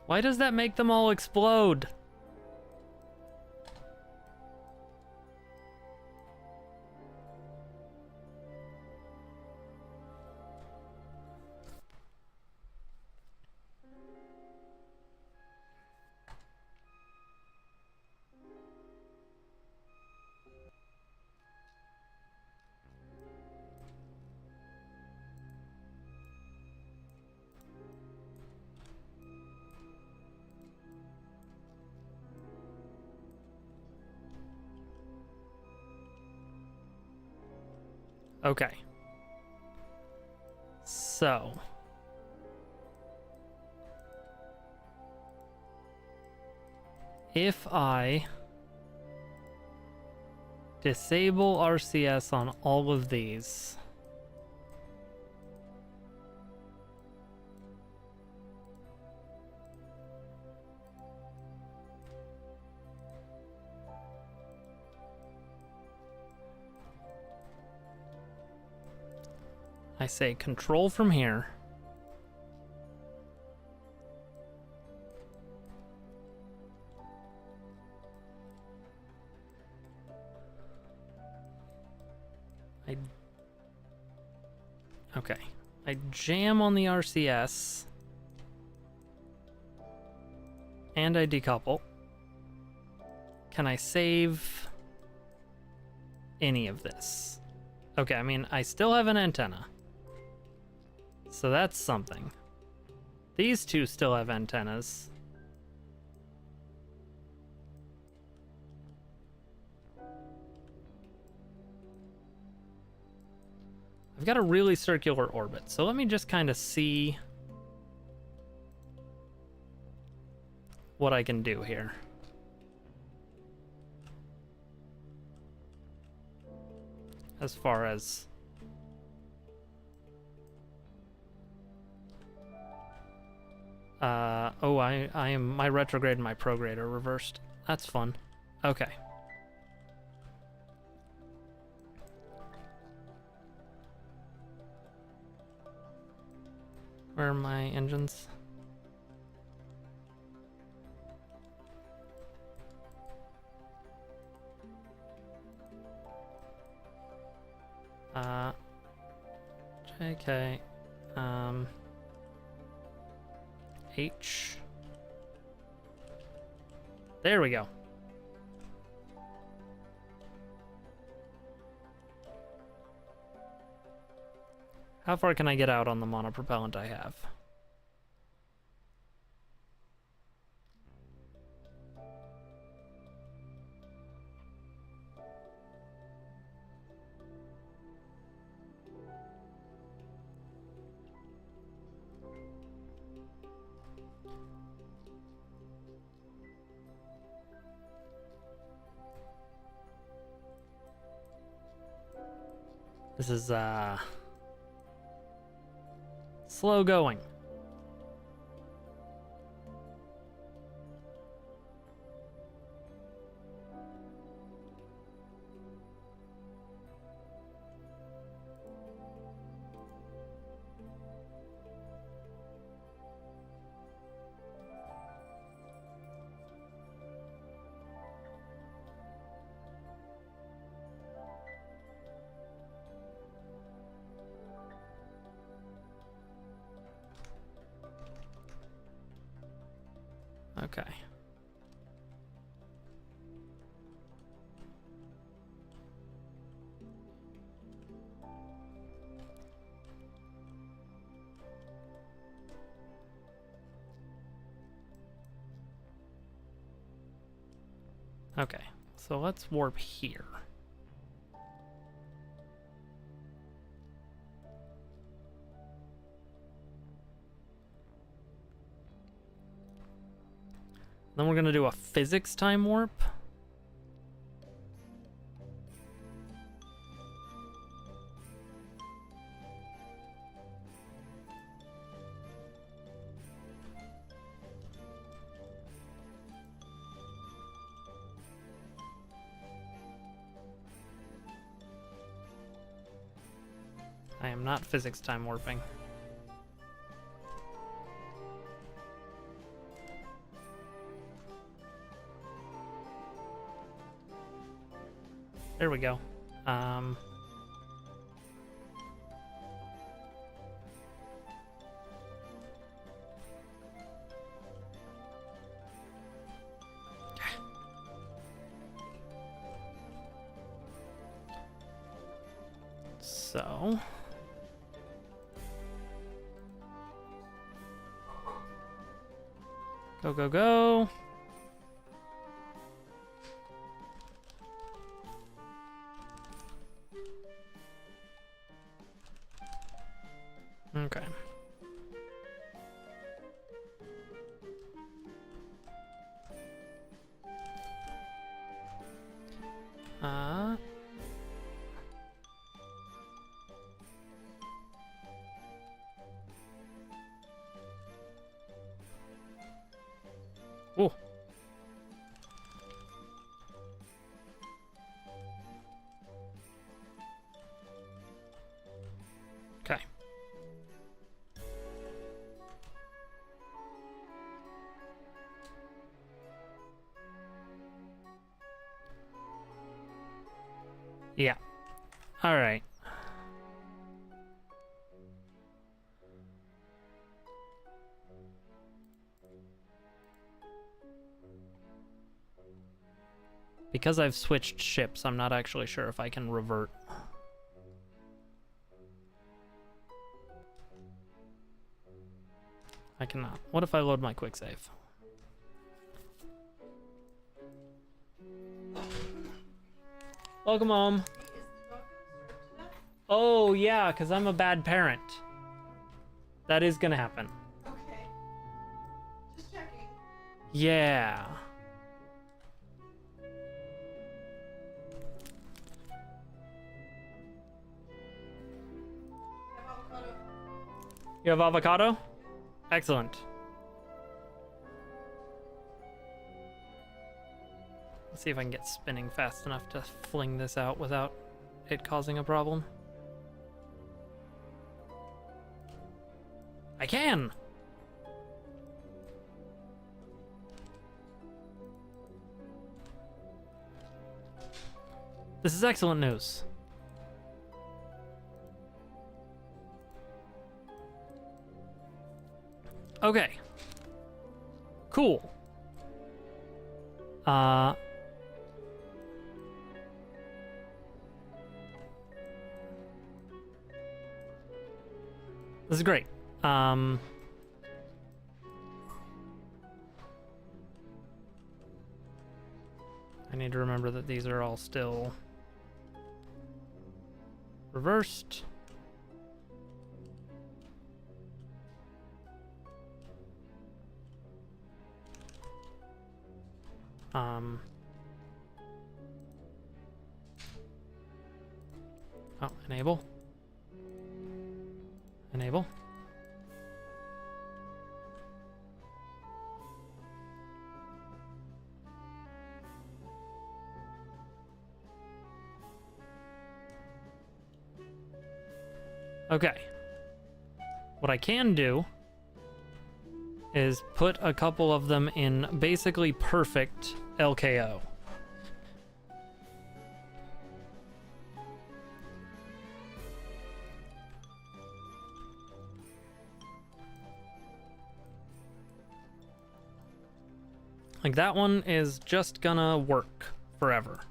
Why does that make them all explode? Okay. So. If I disable RCS on all of these. I say control from here. Okay. I jam on the RCS. And I decouple. Can I save any of this? Okay, I mean, I still have an antenna. So that's something. These two still have antennas. I've got a really circular orbit, so let me just kind of see what I can do here. As far as oh, I am, my retrograde and my prograde are reversed. That's fun. Okay. Where are my engines? JK, H. There we go. How far can I get out on the monopropellant I have? This is slow going. Okay. Okay, so let's warp here. Then we're gonna do a physics time warp. I am not physics time warping. There we go. So go, go, go. Okay. Oh. Okay. Yeah. All right. Because I've switched ships, I'm not actually sure if I can revert. I cannot. What if I load my quick save? Welcome home. Oh, yeah, because I'm a bad parent. That is gonna happen. Okay. Just checking. Yeah. Avocado. You have avocado? Excellent. Let's see if I can get spinning fast enough to fling this out without it causing a problem. I can! This is excellent news. Okay. Cool. This is great. I need to remember that these are all still reversed. Oh, enable. Enable. Okay. What I can do is put a couple of them in basically perfect LKO. Like, that one is just gonna work forever.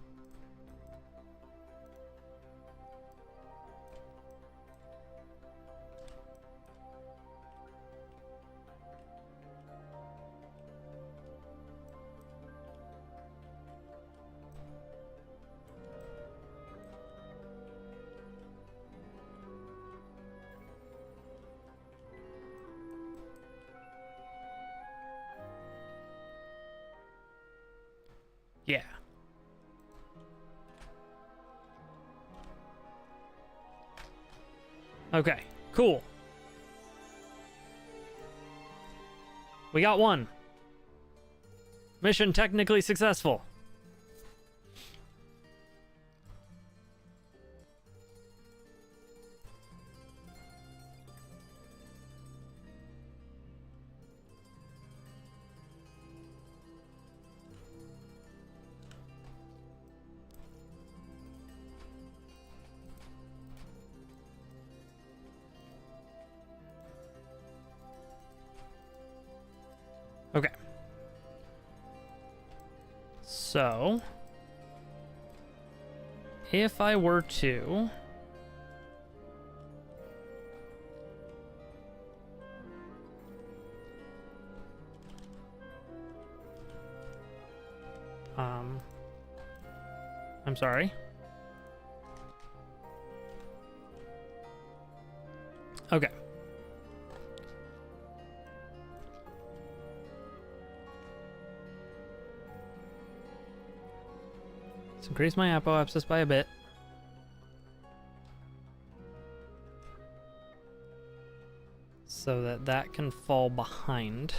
Yeah. Okay, cool. We got one. Mission technically successful. Okay. So, if I were to... I'm sorry. Okay. Let's increase my apoapsis by a bit. So that that can fall behind.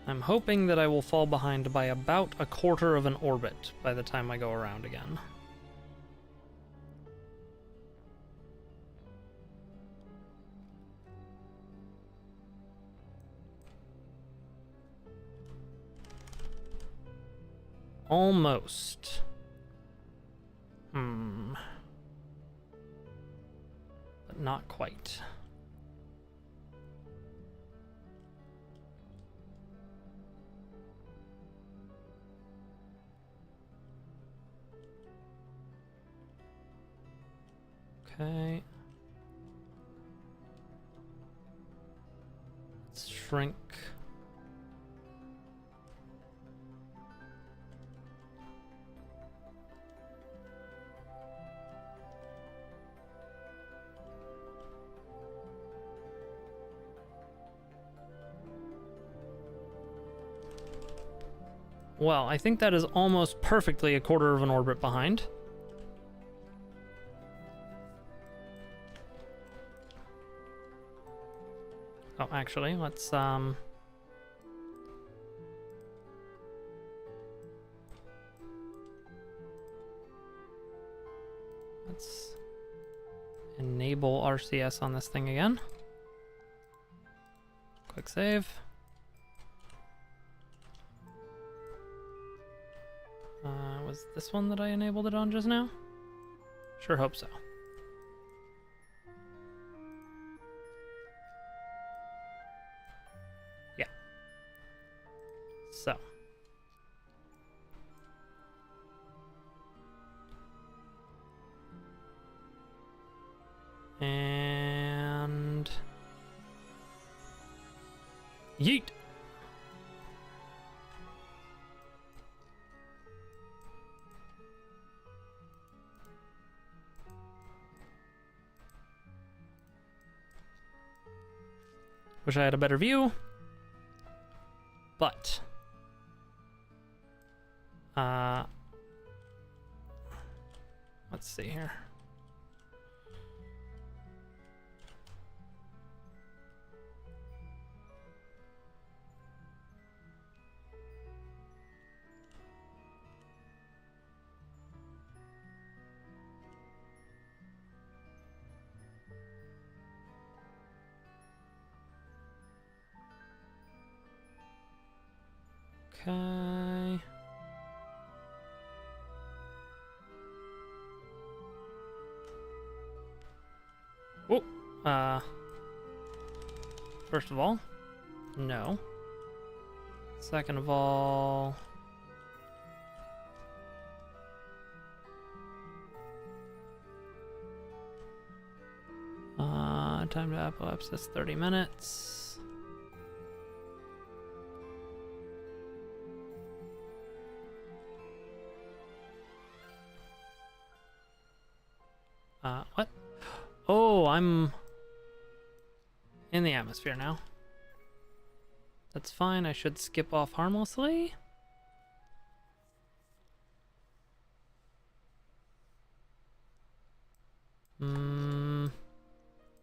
I'm hoping that I will fall behind by about a quarter of an orbit by the time I go around again. Almost. But not quite. Okay. Let's shrink. Well, I think that is almost perfectly a quarter of an orbit behind. Oh, actually, let's enable RCS on this thing again. Quick save. Was this one that I enabled it on just now? Sure hope so. Yeah. So. And... yeet! Wish I had a better view, but let's see here. Okay. Oh, first of all, no. Second of all, time to apoapsis 30 minutes. What? Oh, I'm in the atmosphere now. That's fine, I should skip off harmlessly.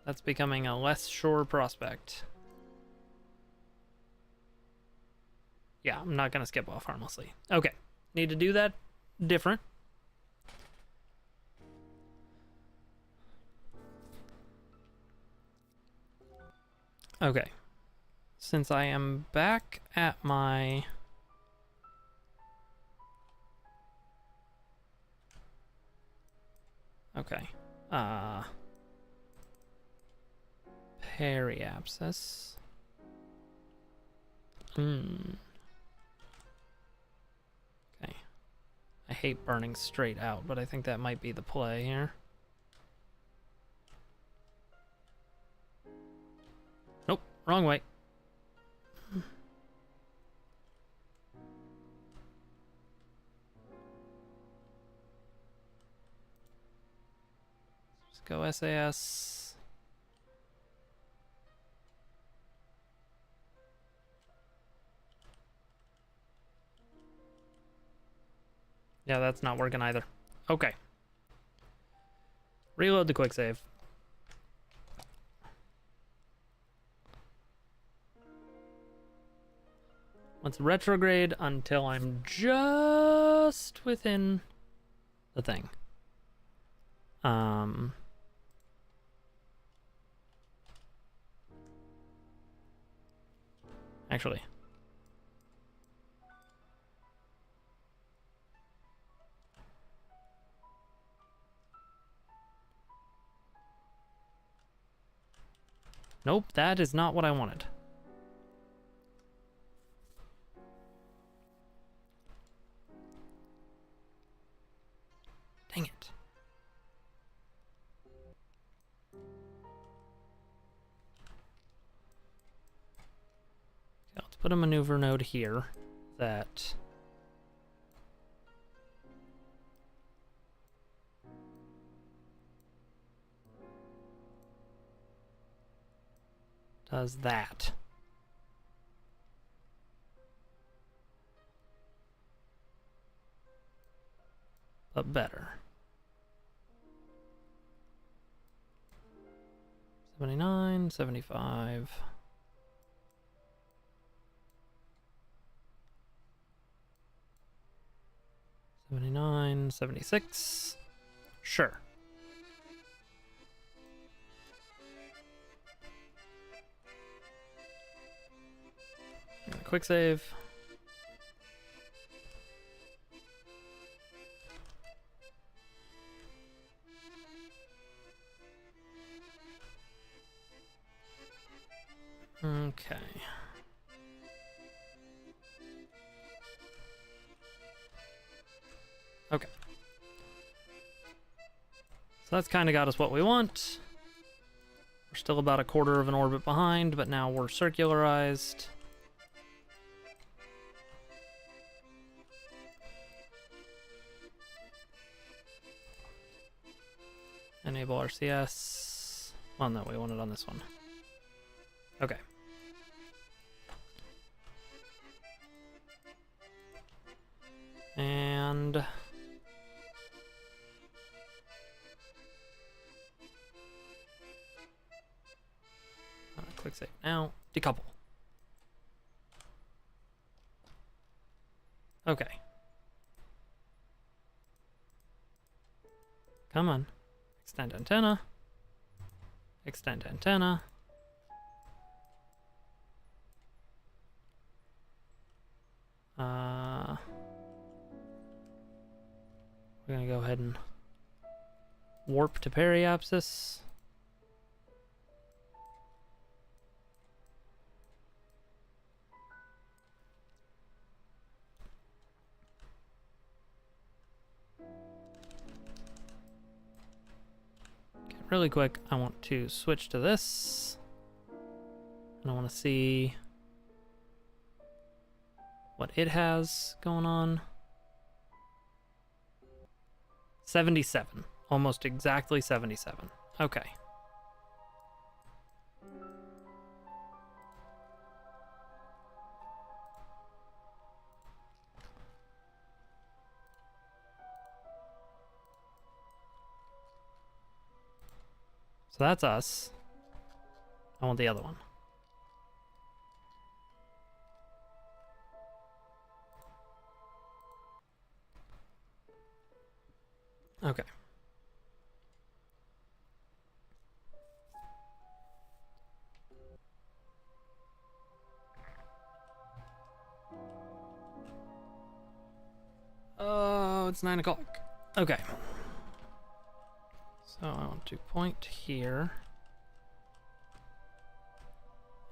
That's becoming a less sure prospect. Yeah, I'm not gonna skip off harmlessly. Okay, need to do that different. Okay, since I am back at my... Okay, periapsis. Okay. I hate burning straight out, but I think that might be the play here. Nope, wrong way. Let's go SAS. Yeah, that's not working either. Okay. Reload the quick save. Let's retrograde until I'm just within the thing. Actually. Nope, that is not what I wanted. Dang it. Okay, let's put a maneuver node here that does that. But better. 79, 75. 79, 76. Sure. Quick save. Okay. Okay. So that's kind of got us what we want. We're still about a quarter of an orbit behind, but now we're circularized. Enable RCS. Well, no, we want it on this one. Okay. And quick save now. Decouple. Okay. Come on. Extend antenna. Extend antenna. We're gonna go ahead and warp to periapsis. really quick, I want to switch to this. And I want to see what it has going on. 77. Almost exactly 77. Okay. So that's us. I want the other one. Okay. Oh, it's 9 o'clock. Okay. So I want to point here.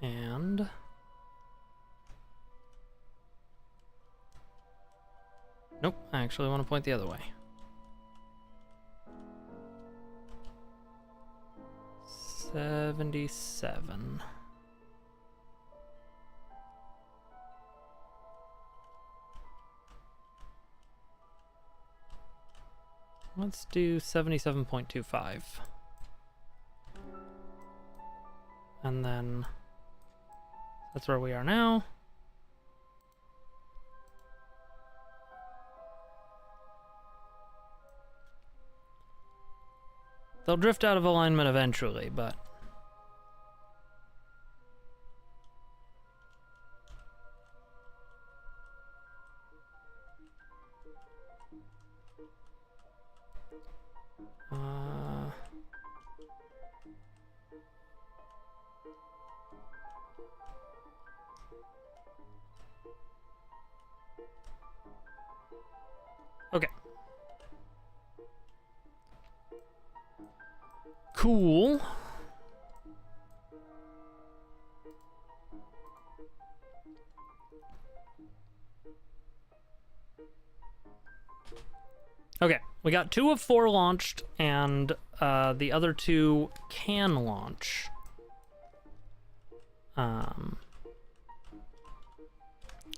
And nope, I actually want to point the other way. 77. Let's do 77.25. And then that's where we are now. They'll drift out of alignment eventually, but okay. Cool. Okay, we got 2 of 4 launched, and the other 2 can launch. I'm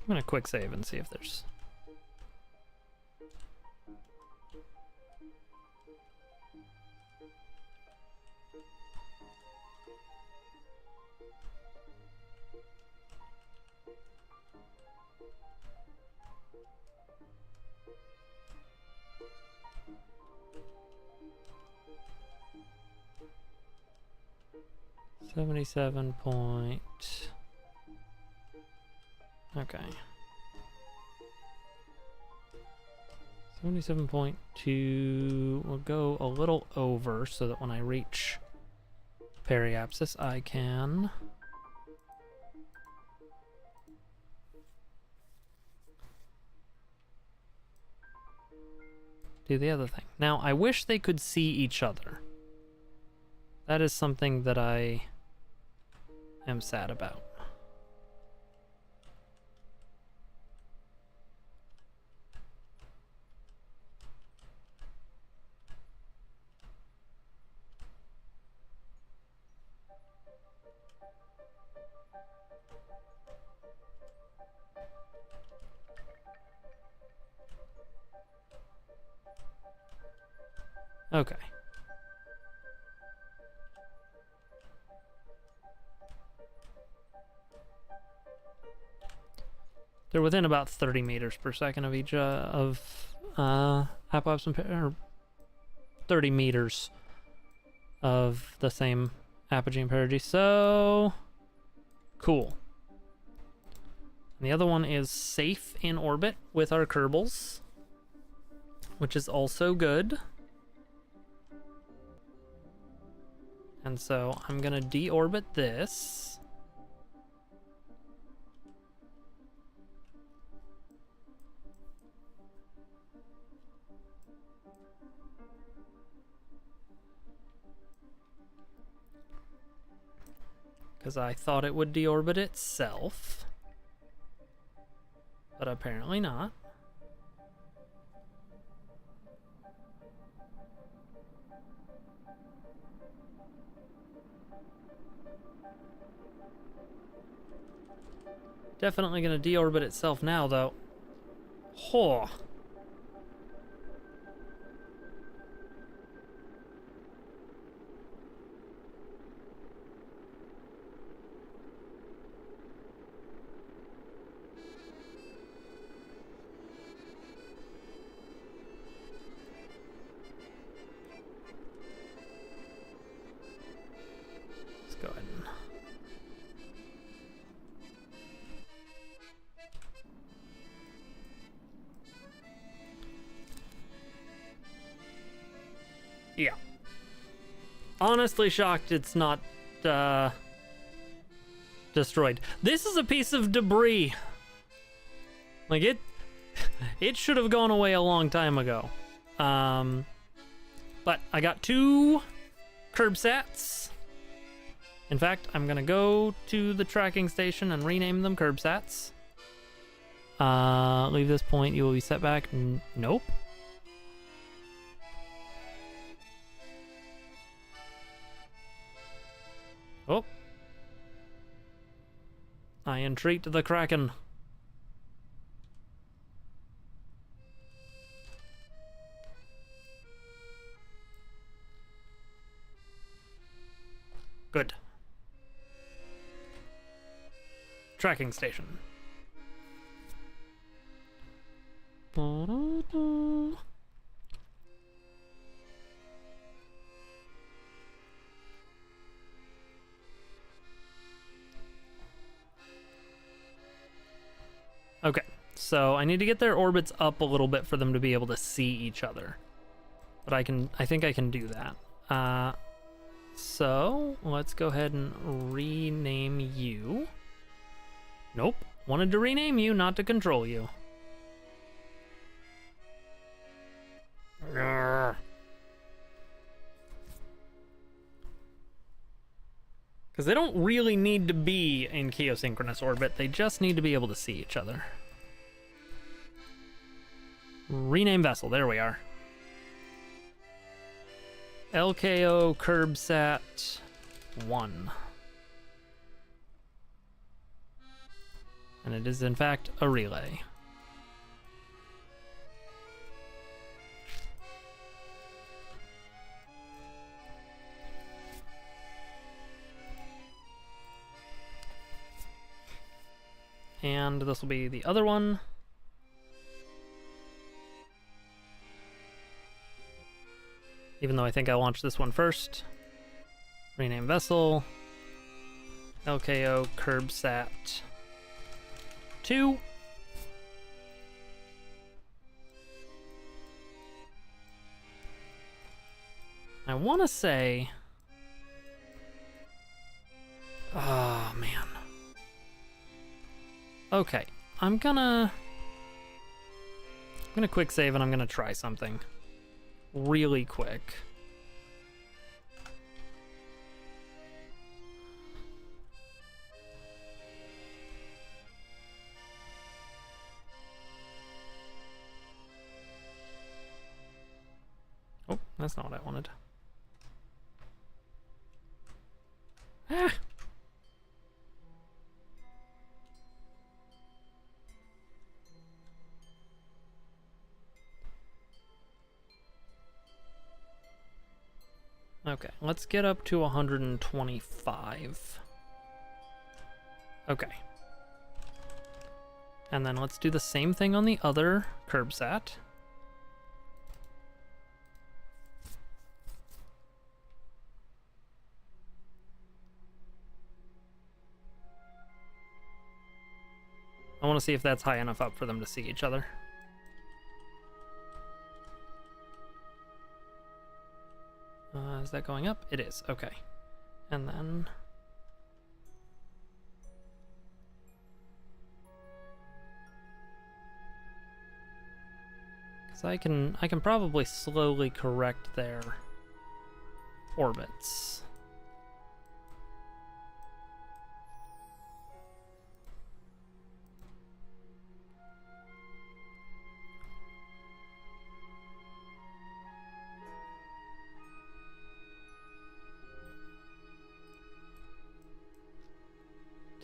gonna quick save and see if there's... .77 point... Okay. 77.2... We'll go a little over so that when I reach periapsis, I can... do the other thing. Now, I wish they could see each other. That is something that I am sad about. Okay. They're within about 30 meters per second of each apoapsis or 30 meters of the same apogee and perigee. So cool. And the other one is safe in orbit with our Kerbals, which is also good. And so I'm gonna deorbit this. Because I thought it would deorbit itself. But apparently not. Definitely gonna deorbit itself now, though. Whoa. Let's go ahead and... Yeah. Honestly shocked it's not, destroyed. This is a piece of debris. Like, it should have gone away a long time ago. But I got 2 Kerbsats. In fact, I'm gonna go to the tracking station and rename them Kerbsats. Leave this point, you will be set back. Nope. Oh. I entreat the Kraken. Good. Tracking station. Ba-da-da. Okay, so I need to get their orbits up a little bit for them to be able to see each other. But I think I can do that. So let's go ahead and rename you. Nope, wanted to rename you, not to control you. Because they don't really need to be in geosynchronous orbit, they just need to be able to see each other. Rename vessel, there we are. LKO Kerbsat 1. And it is in fact a relay. And this will be the other one. Even though I think I launched this one first. Rename vessel. LKO Kerbsat 2. I want to say... Oh, man. Okay, I'm gonna quick save and I'm gonna try something really quick. Oh, that's not what I wanted. Ah! Okay, let's get up to 125. Okay. And then let's do the same thing on the other Kerbsat. I want to see if that's high enough up for them to see each other. Is that going up? It is, okay. And then... Because I can probably slowly correct their orbits.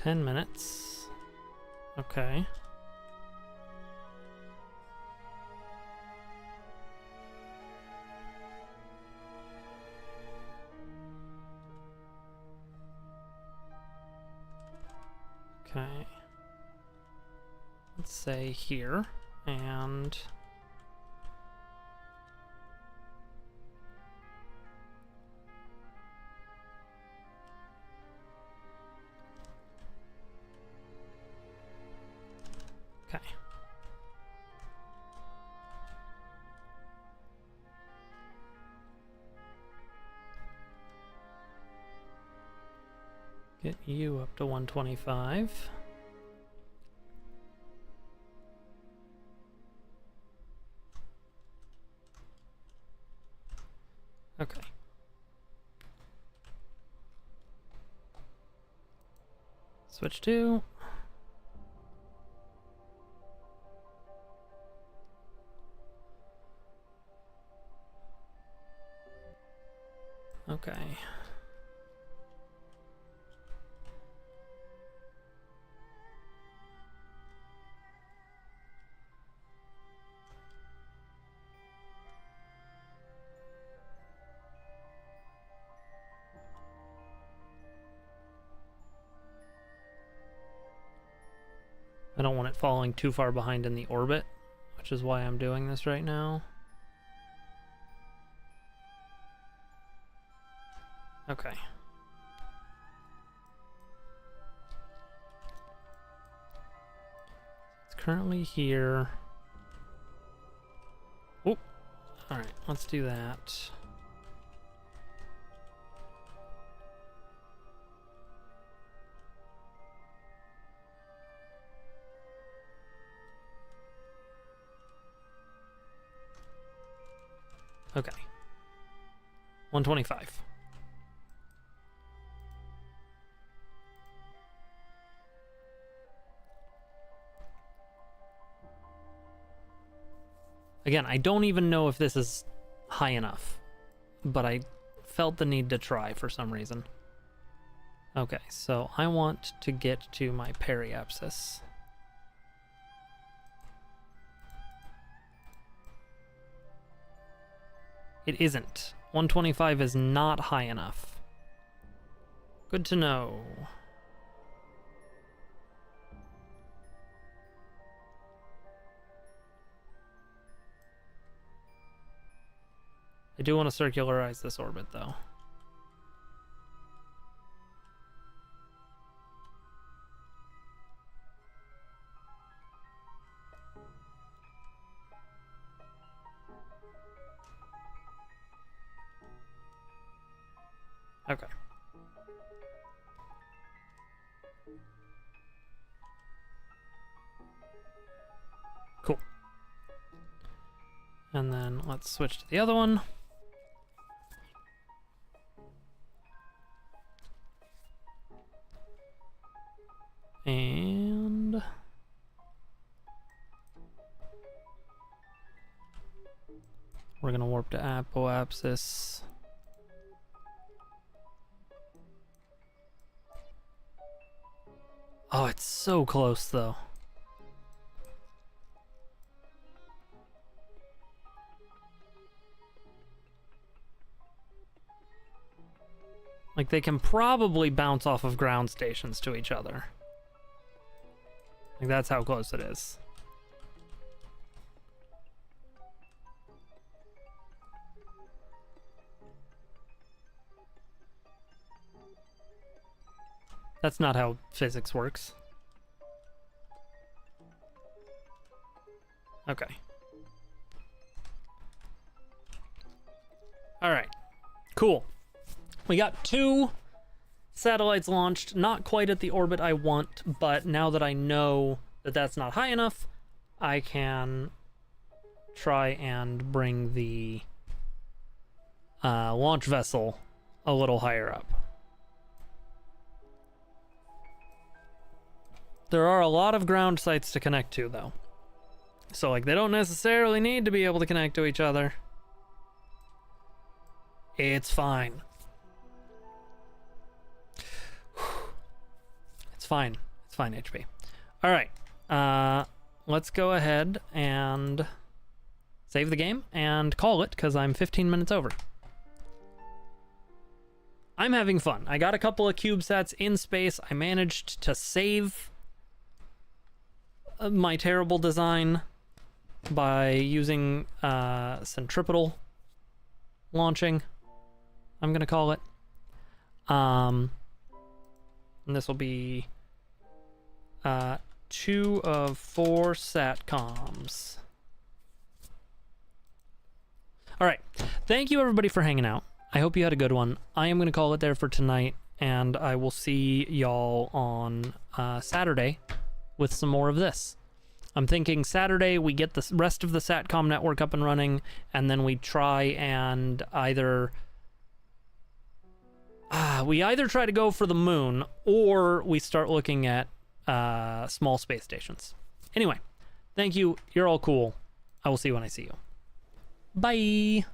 10 minutes. Okay. Okay. Let's say here, and okay. Get you up to 125. Okay. Switch to. Okay. I don't want it falling too far behind in the orbit, which is why I'm doing this right now. Okay. It's currently here. Oh, all right, let's do that. Okay. 125. Again, I don't even know if this is high enough, but I felt the need to try for some reason. Okay, so I want to get to my periapsis. It isn't. 125 is not high enough. Good to know. I do want to circularize this orbit, though. Okay. Cool. And then let's switch to the other one. And we're gonna warp to apoapsis. Oh, it's so close though. Like, they can probably bounce off of ground stations to each other. Like, that's how close it is. That's not how physics works. Okay. All right. Cool. We got 2 satellites launched, not quite at the orbit I want, but now that I know that that's not high enough, I can try and bring the launch vessel a little higher up. There are a lot of ground sites to connect to, though. So, like, they don't necessarily need to be able to connect to each other. It's fine. It's fine. It's fine, HP. All right. Let's go ahead and save the game and call it, because I'm 15 minutes over. I'm having fun. I got a couple of CubeSats in space. I managed to save my terrible design by using centripetal launching, I'm gonna call it. And this will be 2 of 4 satcoms. All right, thank you everybody for hanging out. I hope you had a good one. I am gonna call it there for tonight, and I will see y'all on Saturday with some more of this. I'm thinking Saturday we get the rest of the SATCOM network up and running, and then we try and either try to go for the moon, or we start looking at small space stations. Anyway, thank you. You're all cool. I will see you when I see you. Bye.